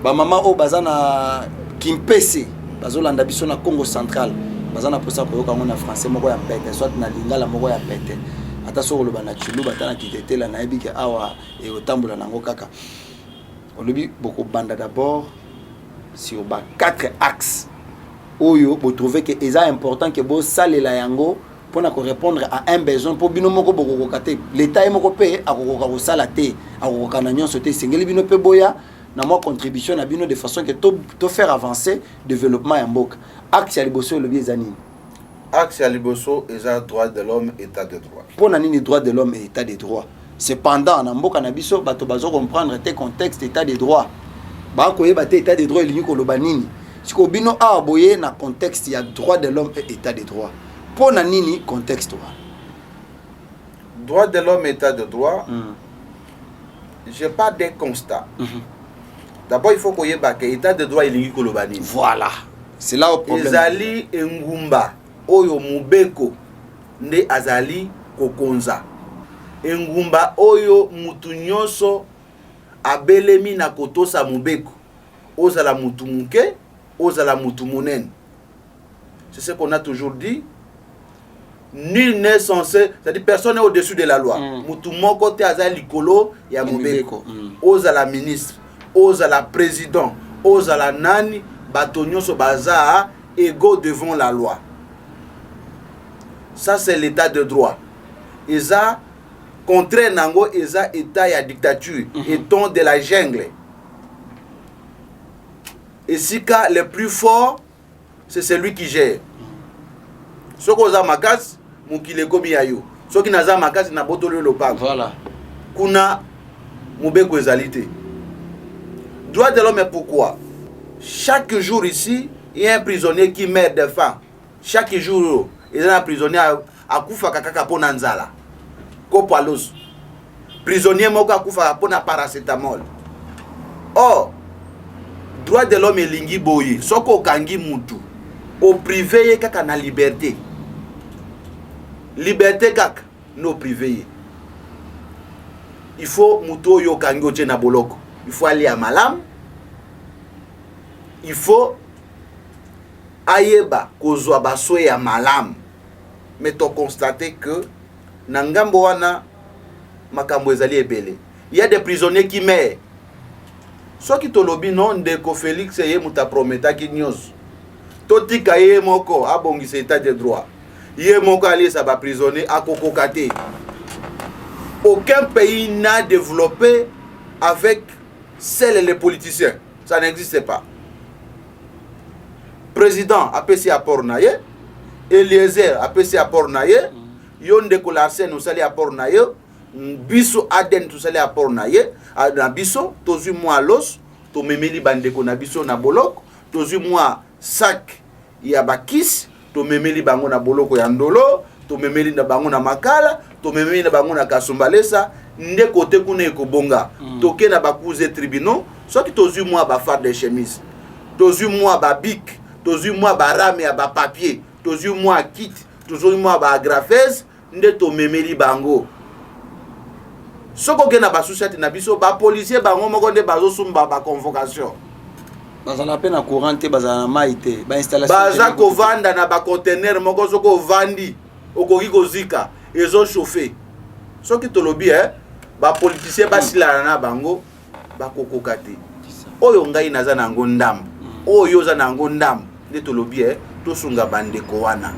S1: Ba maman o baza na Kimpese, bazolanda biso na Congo central. Baza na posa ko yoka ngona français moko ya pete, soit na lingala moko ya pete. Ata so lo bana chulu batana kitetela na ebike awa e otambola nango kaka. Olobi boko banda d'abord sur 4 axes. Oyo vous trouvez que c'est important que vous salez la yango pour répondre à un besoin pour bino moko boko kate l'état est moko pe akoko ko sala te akoko kana nyonso te sengeli bino pe boya na moi contribution na bino de façon que to faire avancer développement ya mboka. Axe ya liboso le biezani.
S4: Axe ya liboso eza droit de l'homme état de droit.
S1: Pour na nini droit de l'homme et état de droit. Cependant na mboka na biso bato bazo comprendre te contexte état de droit. Ba ko yeba te état de droit elingi ko loba nini. Siko bino a aboye na contexte ya droit de l'homme et état de droit. Pour na nini contexte wa.
S4: Droit de l'homme état de droit. J'ai pas de constat. D'abord il faut qu'on yeba que état de droit elingi ko loba nini.
S1: Voilà. C'est là au problème.
S4: Ezali engumba oyo mubeko nde azali kokonza. Engumba oyo mutu nyonso abelemi na kotosa mubeko. Ozala mutu muke, ozala mutu munene. C'est ce qu'on a toujours dit. Nul n'est censé, c'est-à-dire personne n'est au-dessus de la loi. Mutu moko te azali likolo ya mubeko. Ozala ministre, ozala président, ozala nani, bato nyonso baza égaux devant la loi. Ça c'est l'état de droit. Eza contraire nango eza état ya dictature, étant de la jungle. Et si cas le plus fort, c'est celui qui gère. Ce qu'on a makas, mukile komi yayo. Ce qui n'a pas makas, n'a pas le lopago.
S1: Voilà.
S4: Kuna mubeko ezalité. Droit de l'homme, pourquoi? Chaque jour ici, il y a un prisonnier qui meurt de faim. Chaque jour, il y a un prisonnier à Koufa Kakaka Ponanzala. Kopalos. Prisonnier Moka Koufa Pona paracétamol. Or, droit de l'homme est lingi boye. Soko kangi mutu. Au privé, kaka na liberté. Liberté kaka, no privé. Il faut muto yo kangi oche na boloko. Il faut aller à malam. Il faut ayeba kozwa baso ya malam. Mais tu constater que nangambo wana makambo ezali ebele. Il y a des prisonniers qui meurent. So ki tolobi non ndeko Félix ye muta prometa ki nyos. Totika ye moko abongisa état de droit. Ye moko ali sa ba prisonnier akokokate. Aucun pays n'a développé avec seuls les politiciens. Ça n'existe pas. Président APC apport naye, Eliezer APC apport naye, Yonde Kolarsen nous sali apport naye, Biso Aden tout sali apport naye, na biso tozu moi los, to memeli bandeko na biso na boloko, tozu moi sac ya bakis, to memeli bango na boloko ya ndolo, to memeli na bango na makala, to memeli na bango na kasumbalesa, nde kote kuna ekobonga. Toke na bakuze tribunaux, soki tozu moi ba fard de chemise, tozu moi ba bic, tozu moi ba rame ya ba papier, tozu moi kit, tozu moi ba agrafes, nde to memeli bango. Soko ke na ba société na biso ba policier bango moko nde bazo sumba ba convocation.
S1: Bazana pe na courant te bazana maite, ba installation.
S4: Baza ko vanda na ba conteneur moko soko vandi, okoki kozika, ezo chauffer. Soki tolobi ba politicien ba sila na bango ba kokokate. Oyo ngai naza na ngo ndam. Oyo za na ngo ndam. Nde tolobi to sunga bandeko wana.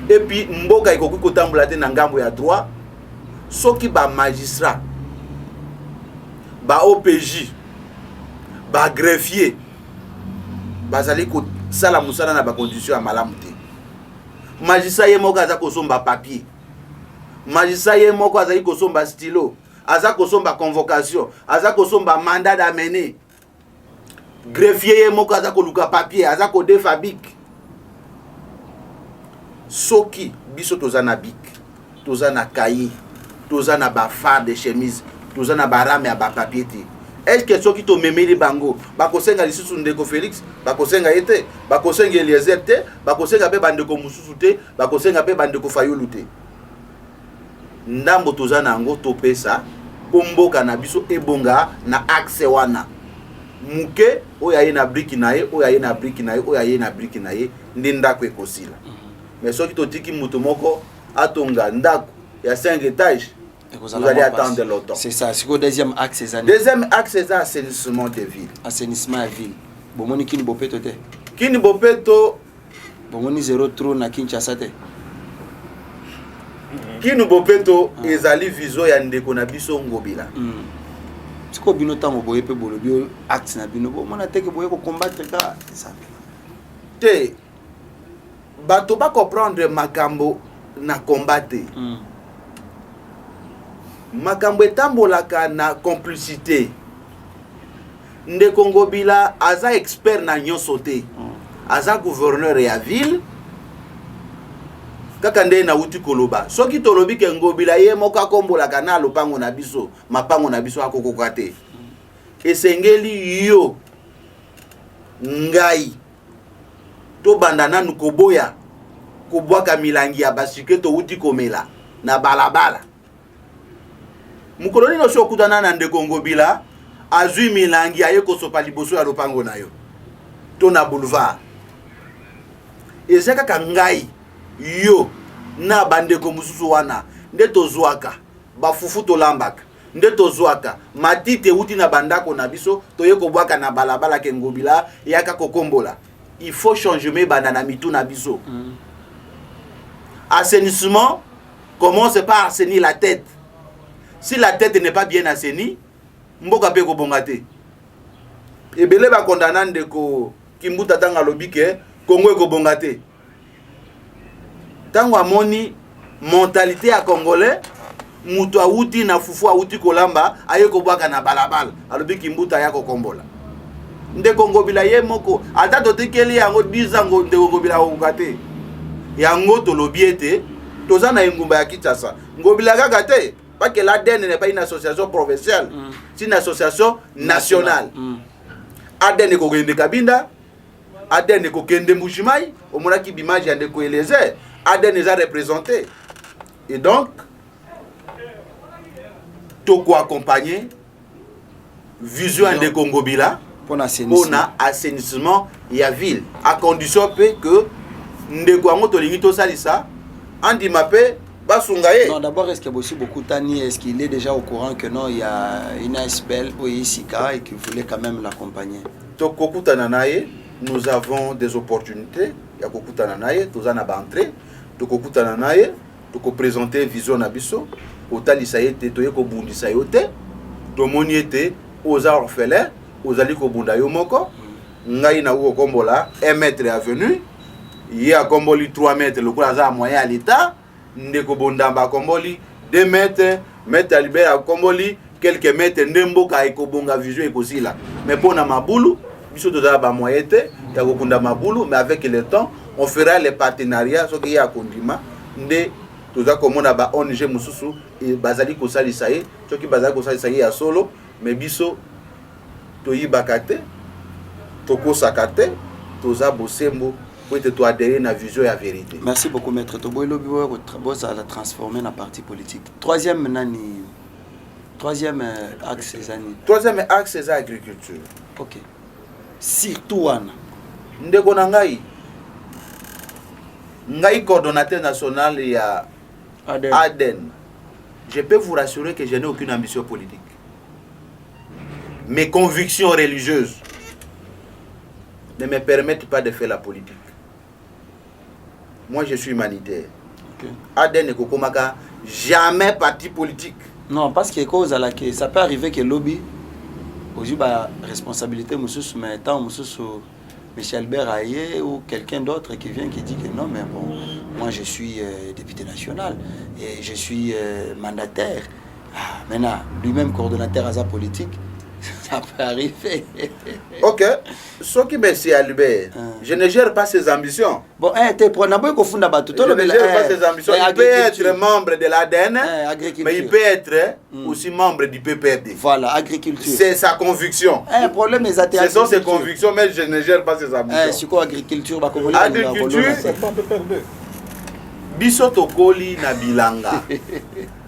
S4: Et puis mboka ikoki kotambola te na ngambo ya droit. Soki ba magistrat, ba OPJ, ba greffier, bazali ko sala musala na ba condition ya malamu te. Magistrat ye moko aza kosomba papier. Magistrat ye moko azali kosomba stylo, aza kosomba convocation, aza kosomba mandat d'amener. Greffier ye moko aza koluka papier, aza ko defa bic. Soki biso tozana bic. toza na cahier, toza na ba phare de chemise, toza na ba rame ya ba papier te. Est-ce que soki to memeli bango bakosenga lisusu ndeko Félix, bakosenga ete, bakosenga Eliezer te, bakosenga pe bandeko mususu te, bakosenga pe bandeko Fayulu te. Ndambo toza na ngo topesa pomboka na biso ebonga na axe wana. Muke oya ye na briki na ye, oya ye na briki na ye, oya ye na briki na ye, ndi ndako ekosila. Mais soki totiki mutu moko atonga ndako ya 5 étages, vous allez attendre longtemps.
S1: C'est ça. C'est quoi le deuxième axe ces années?
S4: Deuxième axe, c'est assainissement des villes.
S1: Assainissement à ville. Bomoni kini bopeto te.
S4: Kini bopeto.
S1: Bomoni zéro trou na Kinshasa te.
S4: Kini bopeto ezali vision ya ndeko na biso ngobila.
S1: C'est quoi bino tango boye pe bolobi axe na bino bomona te ke boye ko combattre ka ça.
S4: Te bato ba comprendre makambo na combattre. Makambo etambolaka na complicité. Ndeko Ngobila aza expert na nyonso te. Aza gouverneur ya ville. Kaka nde na uti koloba. Soki tolobi ke Ngobila ye moka kombolaka na lopango na biso, mapango na biso akokoka te. Esengeli yo ngai to bandana nukoboya kobwaka milangi ya basike to uti komela na balabala. Mukoloni no shokutana na ndeko Ngobila azui milangi aye kosopa liboso ya lopango na yo to na boulevard. Ezaka kangai yo na bandeko mususu wana nde tozwaka bafufu to lambaka nde tozwaka matite uti na bandako na biso toye kobwaka na balabala ke Ngobila yaka kokombola. Il faut changer bandana mitu na biso. Assainissement commence par assainir la tête. Si la tête n'est pas bien assainie, mboka pe ko bongate. Ebele ba kondana ndeko Kimbuta tanga lobike Congo ko bongate. Tango amoni mentalité ya congolais, mutu awuti na fufu awuti kolamba aye ko bwaka na balabala. Alobi Kimbuta ya ko kombola. Ndeko Ngobila ye moko ata totekeli yango 10 ans ndeko Ngobila ko bongate. Yango to lobiete toza na ngumba ya Kinshasa. Ngobila kaka te. Parce que l'ADN n'est pas une association provinciale, c'est une association nationale. ADN est Kogende Kabinda, ADN est Kogende Mouchimai, au moment qui bimage y a des Eliezer, ADN les a représentés. Et donc, Toko accompagné, vision de Ngobila pour assainissement et à ville, à condition que Ndeko Ango Tolinito Salisa, Andi Mapé,
S1: non, d'abord, est-ce qu'il y a aussi beaucoup Tani? Est-ce qu'il est déjà au courant que non, il y a une ASPL ou Isika et qu'il voulait quand même l'accompagner?
S4: Nous avons des opportunités. Il y a beaucoup Tananaye, nous en avons entré. Toko Tananaye, Toko présenter vision Nabiso, Otali Saïte, Toyeko Bundi Sayote, Tomoni était aux orphelins, aux Aliko Bundayo Moko, Ngai na Uo Kombola, 1 mètre est venu, il y a Komboli 3 mètres, le Kuraza moyen à l'État. Ndeko Bondamba Komboli 2 mètres, mètre Albert à Komboli quelques mètres, Ndemboka Ekobonga vision Ekosila. Mais pour na Mabulu, biso toza ba moyete, ya kokunda Mabulu, mais avec le temps, on fera les partenariats so qu'il y a kondima, nde toza komona ba ONG mususu et bazali kosalisa ye, soki bazali kosalisa ye ya solo, mais biso toyi bakate, toko sakate, toza bosembo. Pour adhérer à la vision et la vérité.
S1: Merci beaucoup, Maître Tobo. Il a transformé dans la partie politique. Troisième axe, c'est l'année.
S4: Troisième axe, c'est l'agriculture.
S1: Ok. Surtout, Anna.
S4: Ndeko Nangai. Ngai, coordonnateur national, il y a Aden. Je peux vous rassurer que je n'ai aucune ambition politique. Mes convictions religieuses ne me permettent pas de faire la politique. Moi, je suis humanitaire. Okay. Aden et Kokomaka, jamais parti politique.
S1: Non, parce que cause à laquelle ça peut arriver que lobby, aussi, responsabilité, mais tant Michel Albert Aye ou quelqu'un d'autre qui vient qui dit que non, mais bon, moi je suis député national et je suis mandataire. Ah, maintenant, lui-même coordonnateur à sa politique, Ça peut arriver.
S4: Ok. Ce qui me dit Albert, je ne gère pas ses ambitions.
S1: Bon, tu prends d'abord qu'on fonde à tout.
S4: Je ne gère pas ses ambitions. Il peut être membre de l'ADN, mais il peut être aussi membre du PPRD.
S1: Voilà, agriculture.
S4: C'est sa conviction.
S1: Problème est
S4: ce sont ses convictions, mais je ne gère pas ses ambitions.
S1: C'est quoi agriculture?
S4: Agriculture, Bisoto Koli na Bilanga.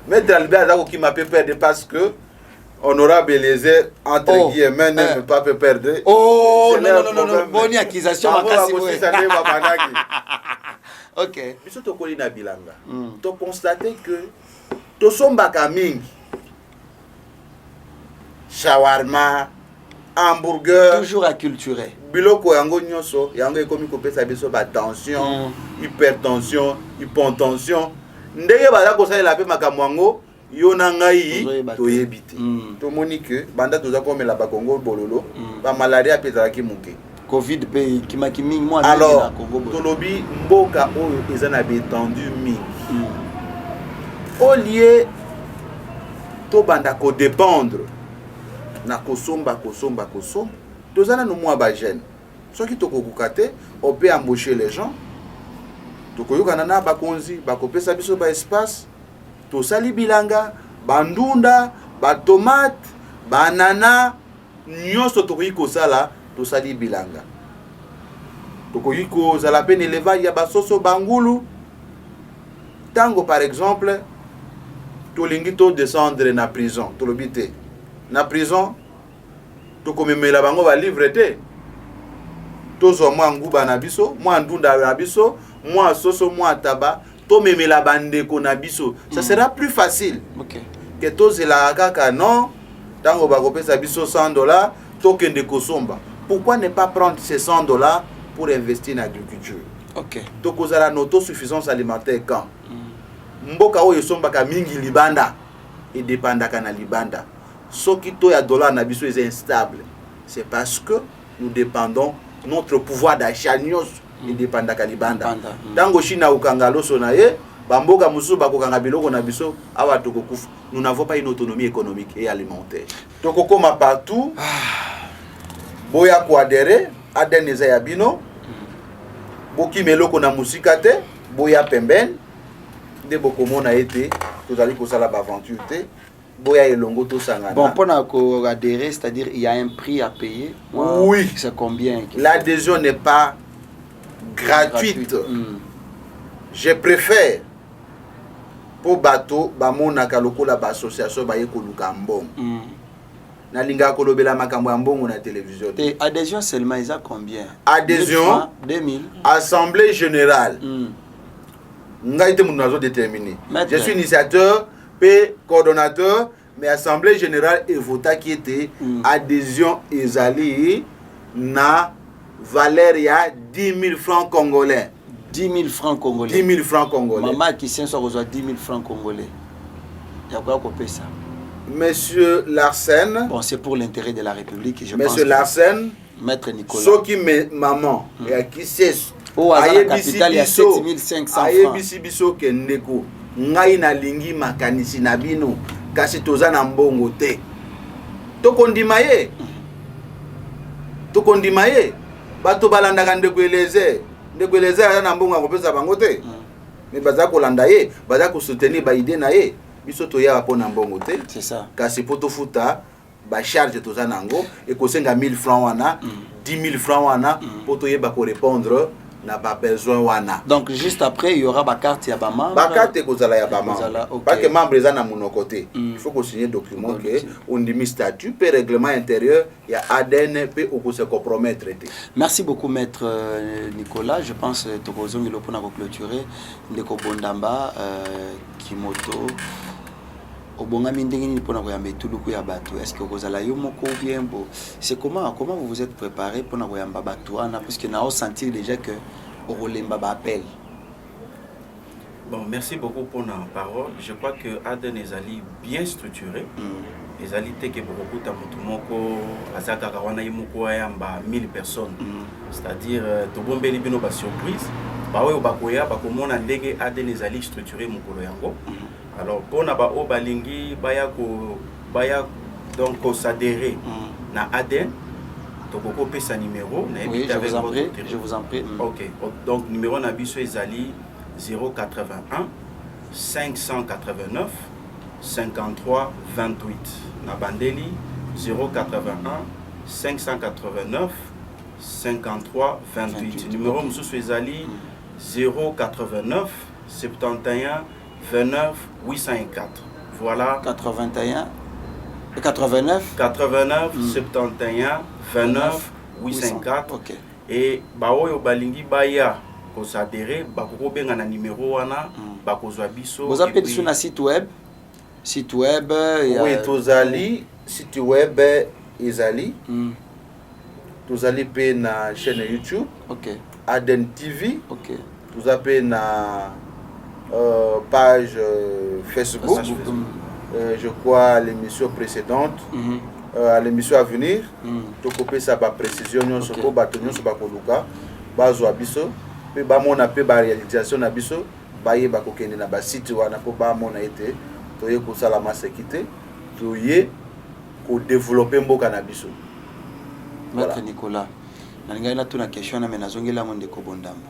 S4: Maître Albert Azako qui m'a PPRD parce que honorable Eliezer, entre guillemets, ne peut pas perdre.
S1: Oh, non, bonne accusation. Ok.
S4: Biso tokoli na bilanga. Tu constates que to sombaka mingi. Shawarma, hamburger.
S1: Toujours acculturé.
S4: Biloko yango nyoso, yango ekomi kopesa biso ba tension, hypertension, hypotension. Ndenge bala kosalela pe makambo yango. Yona ngai toyebite tomoni que banda toza komela ba Congo bololo ba malaria pezala ki muke
S1: Covid pe kimaki mingi moi
S4: na Congo tolobi mboka oyo eza na betendu mingi au lieu to banda ko dépendre na kosomba tozana no mwa ba jeune soki tokokuka te on peut embaucher les gens tokoyokana na bakonzi bakopesa biso ba espace tosali bilanga bandunda ba tomate banana nyonso tokoki kosala tosali bilanga tokoki kozala pe élevage ya basoso bangulu tango par exemple tolingi to descendre na prison tolobi te na prison tokomemela bango ba livre te tozwa mwa nguba na biso mwa ndunda na biso mwa soso mwa taba memela bandeko na biso ça sera plus facile que tozela kaka non tango bakopesa biso $100 tokende kosomba pourquoi ne pas prendre ces $100 pour investir en agriculture tokozala na autosuffisance alimentaire quand mboka oyo esombaka mingi libanda edépendaka na libanda soki to ya dollar na biso est instable c'est parce que nous dépendons notre pouvoir d'achat nyonso indépendaka libanda tango China ukanga loso na ye bamboka musu bakokanga biloko na biso awa tokokufa nous n'avons pas une autonomie économique et alimentaire tokokoma partout boya ko adhérer ADN eza ya bino boki meloko na musika te boya pembeni de bokomona ete tozali kosala ba aventure te boya elongo to sangana
S1: bon pour adhérer c'est-à-dire il y a un prix à payer
S4: oui
S1: c'est combien
S4: l'adhésion n'est pas gratuite. Je préfère pour bateau bamona kalokola ba association ba yekoluka mbongo. Na linga kolobela makambo ya mbongo na télévision.
S1: Et adhésion seulement ils a combien?
S4: Adhésion
S1: 2000
S4: assemblée générale. Ngaite mun nazo déterminer. Je suis initiateur et coordonnateur mais assemblée générale et vota qui était adhésion ezali na Valéria 10 000 francs congolais.
S1: 10 000 francs congolais.
S4: 10 000 francs congolais.
S1: Maman qui sait soit 10 000 francs congolais. Il y a quoi qu'on ça?
S4: Monsieur Larsen.
S1: Bon, c'est pour l'intérêt de la République, je pense.
S4: Monsieur Larsen.
S1: Maître Nicolas.
S4: Ce qui met maman et qui sait.
S1: Oh, à la capitale, il y a 7500 francs.
S4: Ayebisi biso kendeko. Ngai na lingi makanisi na bino. Kasi toza na mbongo te. Tokondimaye. Tokondimaye. Bato balandaka ndeko Eliezer ala na mbongo akopesa bango te mais baza kolanda ye baza ko soutenir ba idée na ye biso to ya pona mbongo te
S1: c'est ça
S4: kasi poto futa ba charge toza nango et ko senga 1000 francs wana 10 000 francs wana poto ye ba ko répondre na ba besoin wana
S1: donc juste après il y aura ba carte ya ba membre
S4: ba carte kozala ya ba membre pas que membre eza na mon côté il faut ko signer document que on dit statut pe règlement intérieur ya ADN pe o se compromettre.
S1: Merci beaucoup maître Nicolas, je pense tokozongi lo pona ko clôturer ndeko Bondamba Kimoto obongami ndenge nini pona ko yamba etuluku ya bato est-ce que kozala yo moko bien bon c'est comment vous vous êtes préparé pona ko yamba bato ana parce que na sentir déjà que au rolemba ba appel.
S2: Bon, merci beaucoup pour la parole. Je crois que ADN est bien structuré. Les alités que beaucoup de moko azaka kawana yimoko yamba 1000 personnes. C'est-à-dire to bombe libino ba surprise. Ba we bakoya ba komona ndenge ADN est structuré mokolo yango. Alors pour na ba o balingi baya donc s'adhérer na ADN. Tokoko pe sa numéro.
S1: Oui, je vous en prie.
S2: Ok, donc numéro nabiso ezali 081 589 53 28. Na bandeli 081 589 53 28. Numéro mususu ezali 089 71 29 804. Voilà.
S1: 89
S2: 71 29 804.
S1: Ok.
S2: Et baoyo balingi baya ko s'adhérer bakoko benga na numéro wana bakozwa biso.
S1: Vous appelez sur na site web. Site web.
S4: Oui, tozali site web ezali. Tozali pe na chaîne YouTube.
S1: Ok.
S4: Aden TV.
S1: Ok.
S4: Tozali na page Facebook. Je crois l'émission précédente. À l'émission à venir, tokope ça ba précision nyonso ko bato nyonso bakoluka bazwa biso pe ba mona pe ba réalisation na biso ba ye bakokende na ba site wana po ba mona ete toye ko sala masekite toye ko développer mboka na biso.
S1: Maître Nicolas, nalinga na tuna question na menazongela mo ndeko bondamba.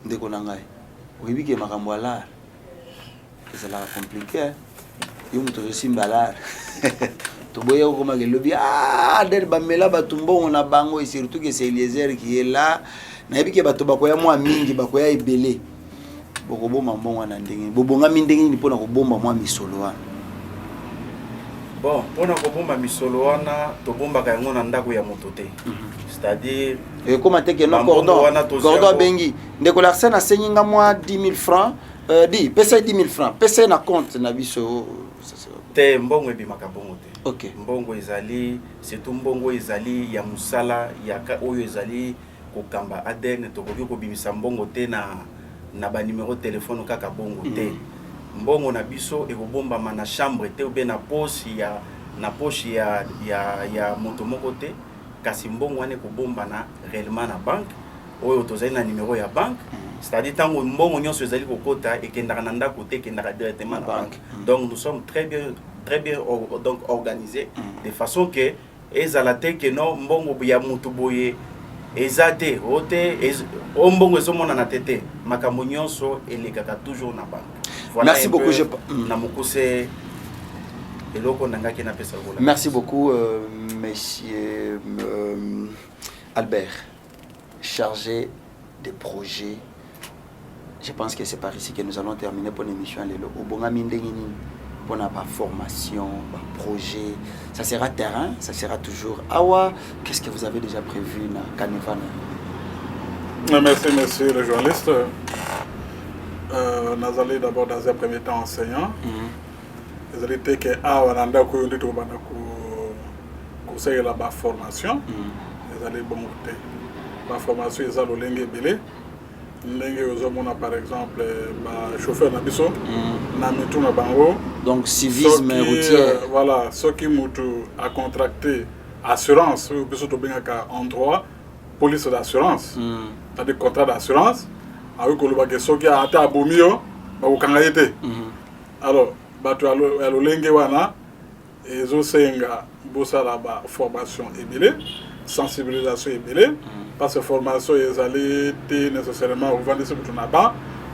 S1: Ndeko nangai. Oyibike makambo ala. C'est là compliqué. Yo muto simbalar. To boye ko ma gelobi der bamela batumbo na bango et surtout que c'est Eliezer qui est là. Na yebike bato bakoya mwa mingi bakoya ebele. Boko bomba mbongo na ndenge. Bobonga mindenge ni pona ko bomba mwa misolo wana.
S2: Bon, pona ko bomba misolo wana to bomba ka yango na ndako ya moto te. C'est-à-dire
S1: comment te que non cordon bengi ndeko Larsen a senyinga mwa 10 000 francs. Di pesa 10 000 francs. Pesa na compte na biso.
S2: Te mbongo ebimaka bongo te.
S1: Ok.
S2: Mbongo ezali surtout mbongo ezali ya musala ya oyo ezali kokamba ADN tokoki kobimisa mbongo te na ba numéro téléphone kaka bongo te. Mbongo na biso ekobombama na chambre te ou bien na poche ya moto moko te kasi mbongo wane kobomba na réellement na banque oyo tozali na numéro ya banque. C'est-à-dire tango mbongo nyonso ezali kokota ekendaka na ndako te ekendaka directement na banque. Donc nous sommes très bien donc organisés de façon que ezalate que non mbongo ya mutu boye ezate ote mbongo ezomona na tete makambo nyonso elekaka toujours na banque. Voilà.
S1: Merci beaucoup.
S2: Na mukuse eloko nangaki na pesa gola.
S1: Merci beaucoup monsieur Albert, chargé des projets. Je pense que c'est par ici que nous allons terminer pour l'émission. Au Bonga Mindengini, pour la formation, projet, ça sera terrain, ça sera toujours Awa. Qu'est-ce que vous avez déjà prévu dans Kanevana?
S3: Merci, monsieur le journaliste. Nous allons d'abord dans un premier temps enseignant. Nous allons dire que Awa Nanda Kouyondi Toubana conseille la formation. Nous allons bon côté. La formation est à l'Olenge Belé. Par exemple, chauffeur na biso, na mitu na bango.
S1: Donc civisme routier.
S3: Voilà, ceux qui ont contracté assurance, biso to bengaka en droit, police d'assurance. C'est-à-dire contrat d'assurance. Avec le ceux qui a été abomio, ba ukanga yete. Alors, bato alolenge wana ezo senga bosa la formation ebele, sensibilisation ebele. Parce que la formation est allée nécessairement au Vendée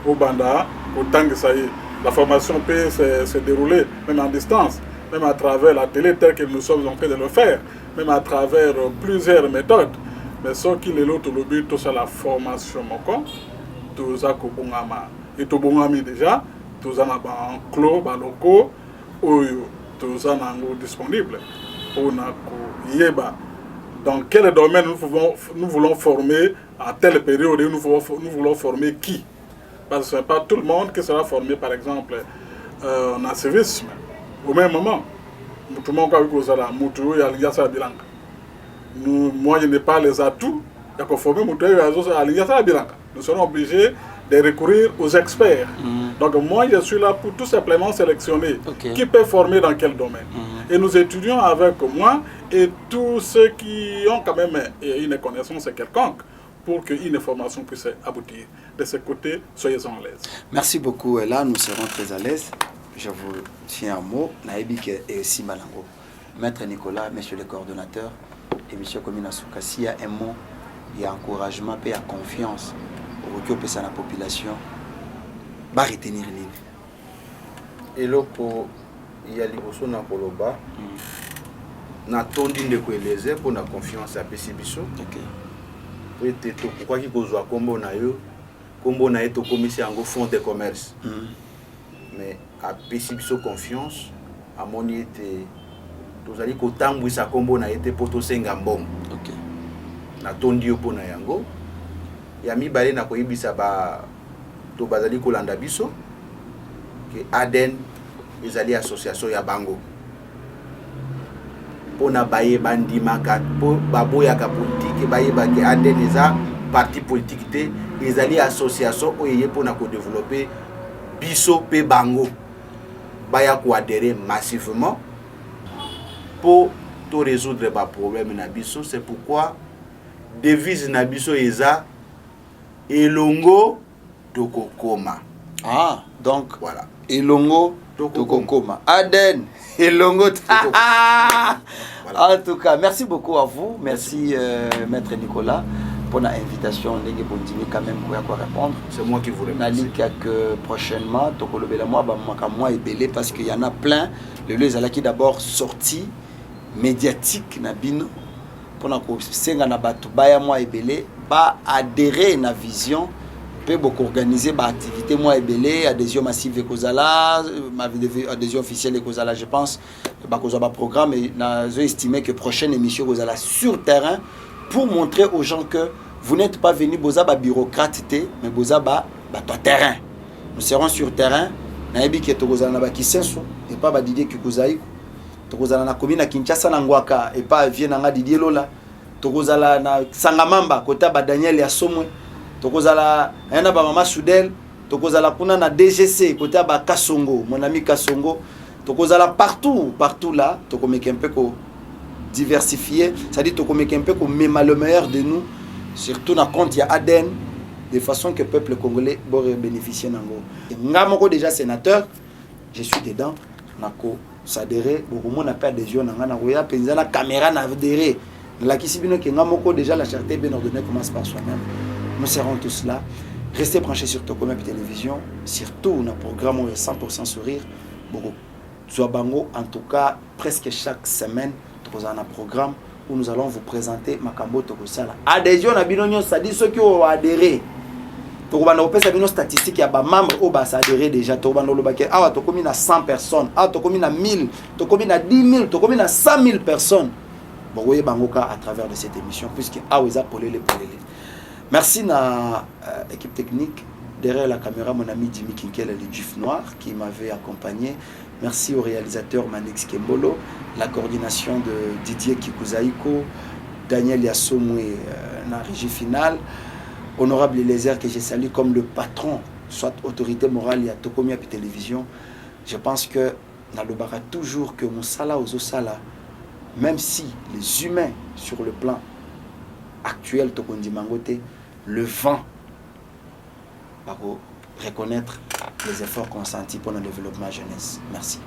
S3: au Banda, au Tang Saï. La formation peut se dérouler même en distance, même à travers la télé telle que nous sommes en train de le faire, même à travers plusieurs méthodes. Mais ce qui est l'autre lobby, tout ça la formation, tout ça et tout bon déjà, tout ça en clos, locaux, tout ça disponible. On a yeba. Dans quel domaine nous voulons former à telle période et nous voulons former qui? Parce que ce n'est pas tout le monde qui sera formé, par exemple, en civisme. Au même moment, moi je n'ai pas les atouts, nous serons obligés de recourir aux experts. Donc moi je suis là pour tout simplement sélectionner qui peut former dans quel domaine. Et nous étudions avec moi et tous ceux qui ont quand même une connaissance quelconque pour qu'une formation puisse aboutir. De ce côté, soyez à l'aise.
S1: Merci beaucoup. Là, nous serons très à l'aise. je vous tiens un mot. Naïbik et aussi Malango. Maître Nicolas, monsieur le coordonnateur, et monsieur Komina Soukassi, il y a un mot, il y a encouragement, il y a confiance au retour de la population. Va retenir l'île.
S4: Et là, il y a les personnes dans Koloba. Na tondi de koeleze pour na confiance à PCBiso.
S1: OK.
S4: Peut-être pourquoi qu'il cause combo na yo, combo na eto commissaire en fonds de commerce. Mais à PCBiso confiance à mon été tous allez ko tambu sa combo na été poto senga mbom.
S1: OK.
S4: Na tondi yo pona yango. Ya mi balé na ko ibisa ba to bazali ko landa biso que Aden ezali association ya bango. Pona baye bandimaka po baboyaka politique baye baki Aden eza parti politique te ezali association oyeye pona ko développer biso pe bango baya ko adhérer massivement pour to résoudre ba problème na biso. C'est pourquoi devise na biso eza elongo tokokoma.
S1: Ah, donc
S4: voilà.
S1: Elongo Tokokoma. Aden Elongo Tokokoma. Voilà. En tout cas, merci beaucoup à vous. Merci Maître Nicolas pour l'invitation. Quand même pour répondre.
S4: C'est moi qui vous remercie.
S1: Nali que prochainement Tokolobela moi moi et belé parce qu'il y en a plein. Le lieu qui d'abord sorti médiatique na bino pour na ko senga na batu baya moi et belé pas adhérer na vision. Peut beaucoup organiser des activités moi et belé adhésion massive Ekozala adhésion officielle Ekozala je pense Bakozaba programme et j'ai estimé que prochaine émission Ekozala sur terrain pour montrer aux gens que vous n'êtes pas venu bozaba bureaucrate mais bozaba terrain. Nous serons sur terrain naebi ke tokozala na bakisenso et pas Didier Kukozai tokozala na commune na Kinshasa na Ngwaka et pas vient na Didier Lola tokozala na Sangamamba kota ba Daniel ya Somwe tokozala ayana ba mama Soudel tokozala kuna na DGC côté ba Kasongo mon ami Kasongo tokozala partout là tokomeka un peu ko diversifier ça dit tokomeka un peu ko même le meilleur de nous surtout na compte ya Aden de façon que le peuple congolais pourrait bénéficier nango ngamoko déjà sénateur je suis dedans nako s'adhérer beaucoup mon appel adhésion nanga na roya penza na caméra na adhérer la kisibino ke ngamoko déjà la charité bien ordonnée commence par soi-même. Nous serons tous là. Restez branchés sur Tokoma Télévision. Surtout, on a un programme où il y a 100% sourire. Bango, en tout cas, presque chaque semaine, nous avons un programme où nous allons vous présenter Makambo Tokosala. Adhésion à Binonio, ça dit ceux qui ont adhéré. Nous avons une statistique, il y a des membres qui ont adhéré déjà. Nous avons 100 personnes, nous avons 1000, nous avons 10 000, nous avons 100 000 personnes. Vous voyez Bangoka à travers de cette émission, puisque Aouza Polele. Merci à l'équipe technique. Derrière la caméra, mon ami Jimmy Kinkel, le GIF Noir, qui m'avait accompagné. Merci au réalisateur Manix Kembolo, la coordination de Didier Kikuzaïko, Daniel Yassomoué, la régie finale. Honorable Lézère, que je salue comme le patron, soit autorité morale, et à Tokomia Télévision. Je pense que dans le bara toujours que Moussala aux Osala, même si les humains sur le plan actuel Tokondi Mangote, le vent va reconnaître les efforts consentis pour le développement jeunesse. Merci.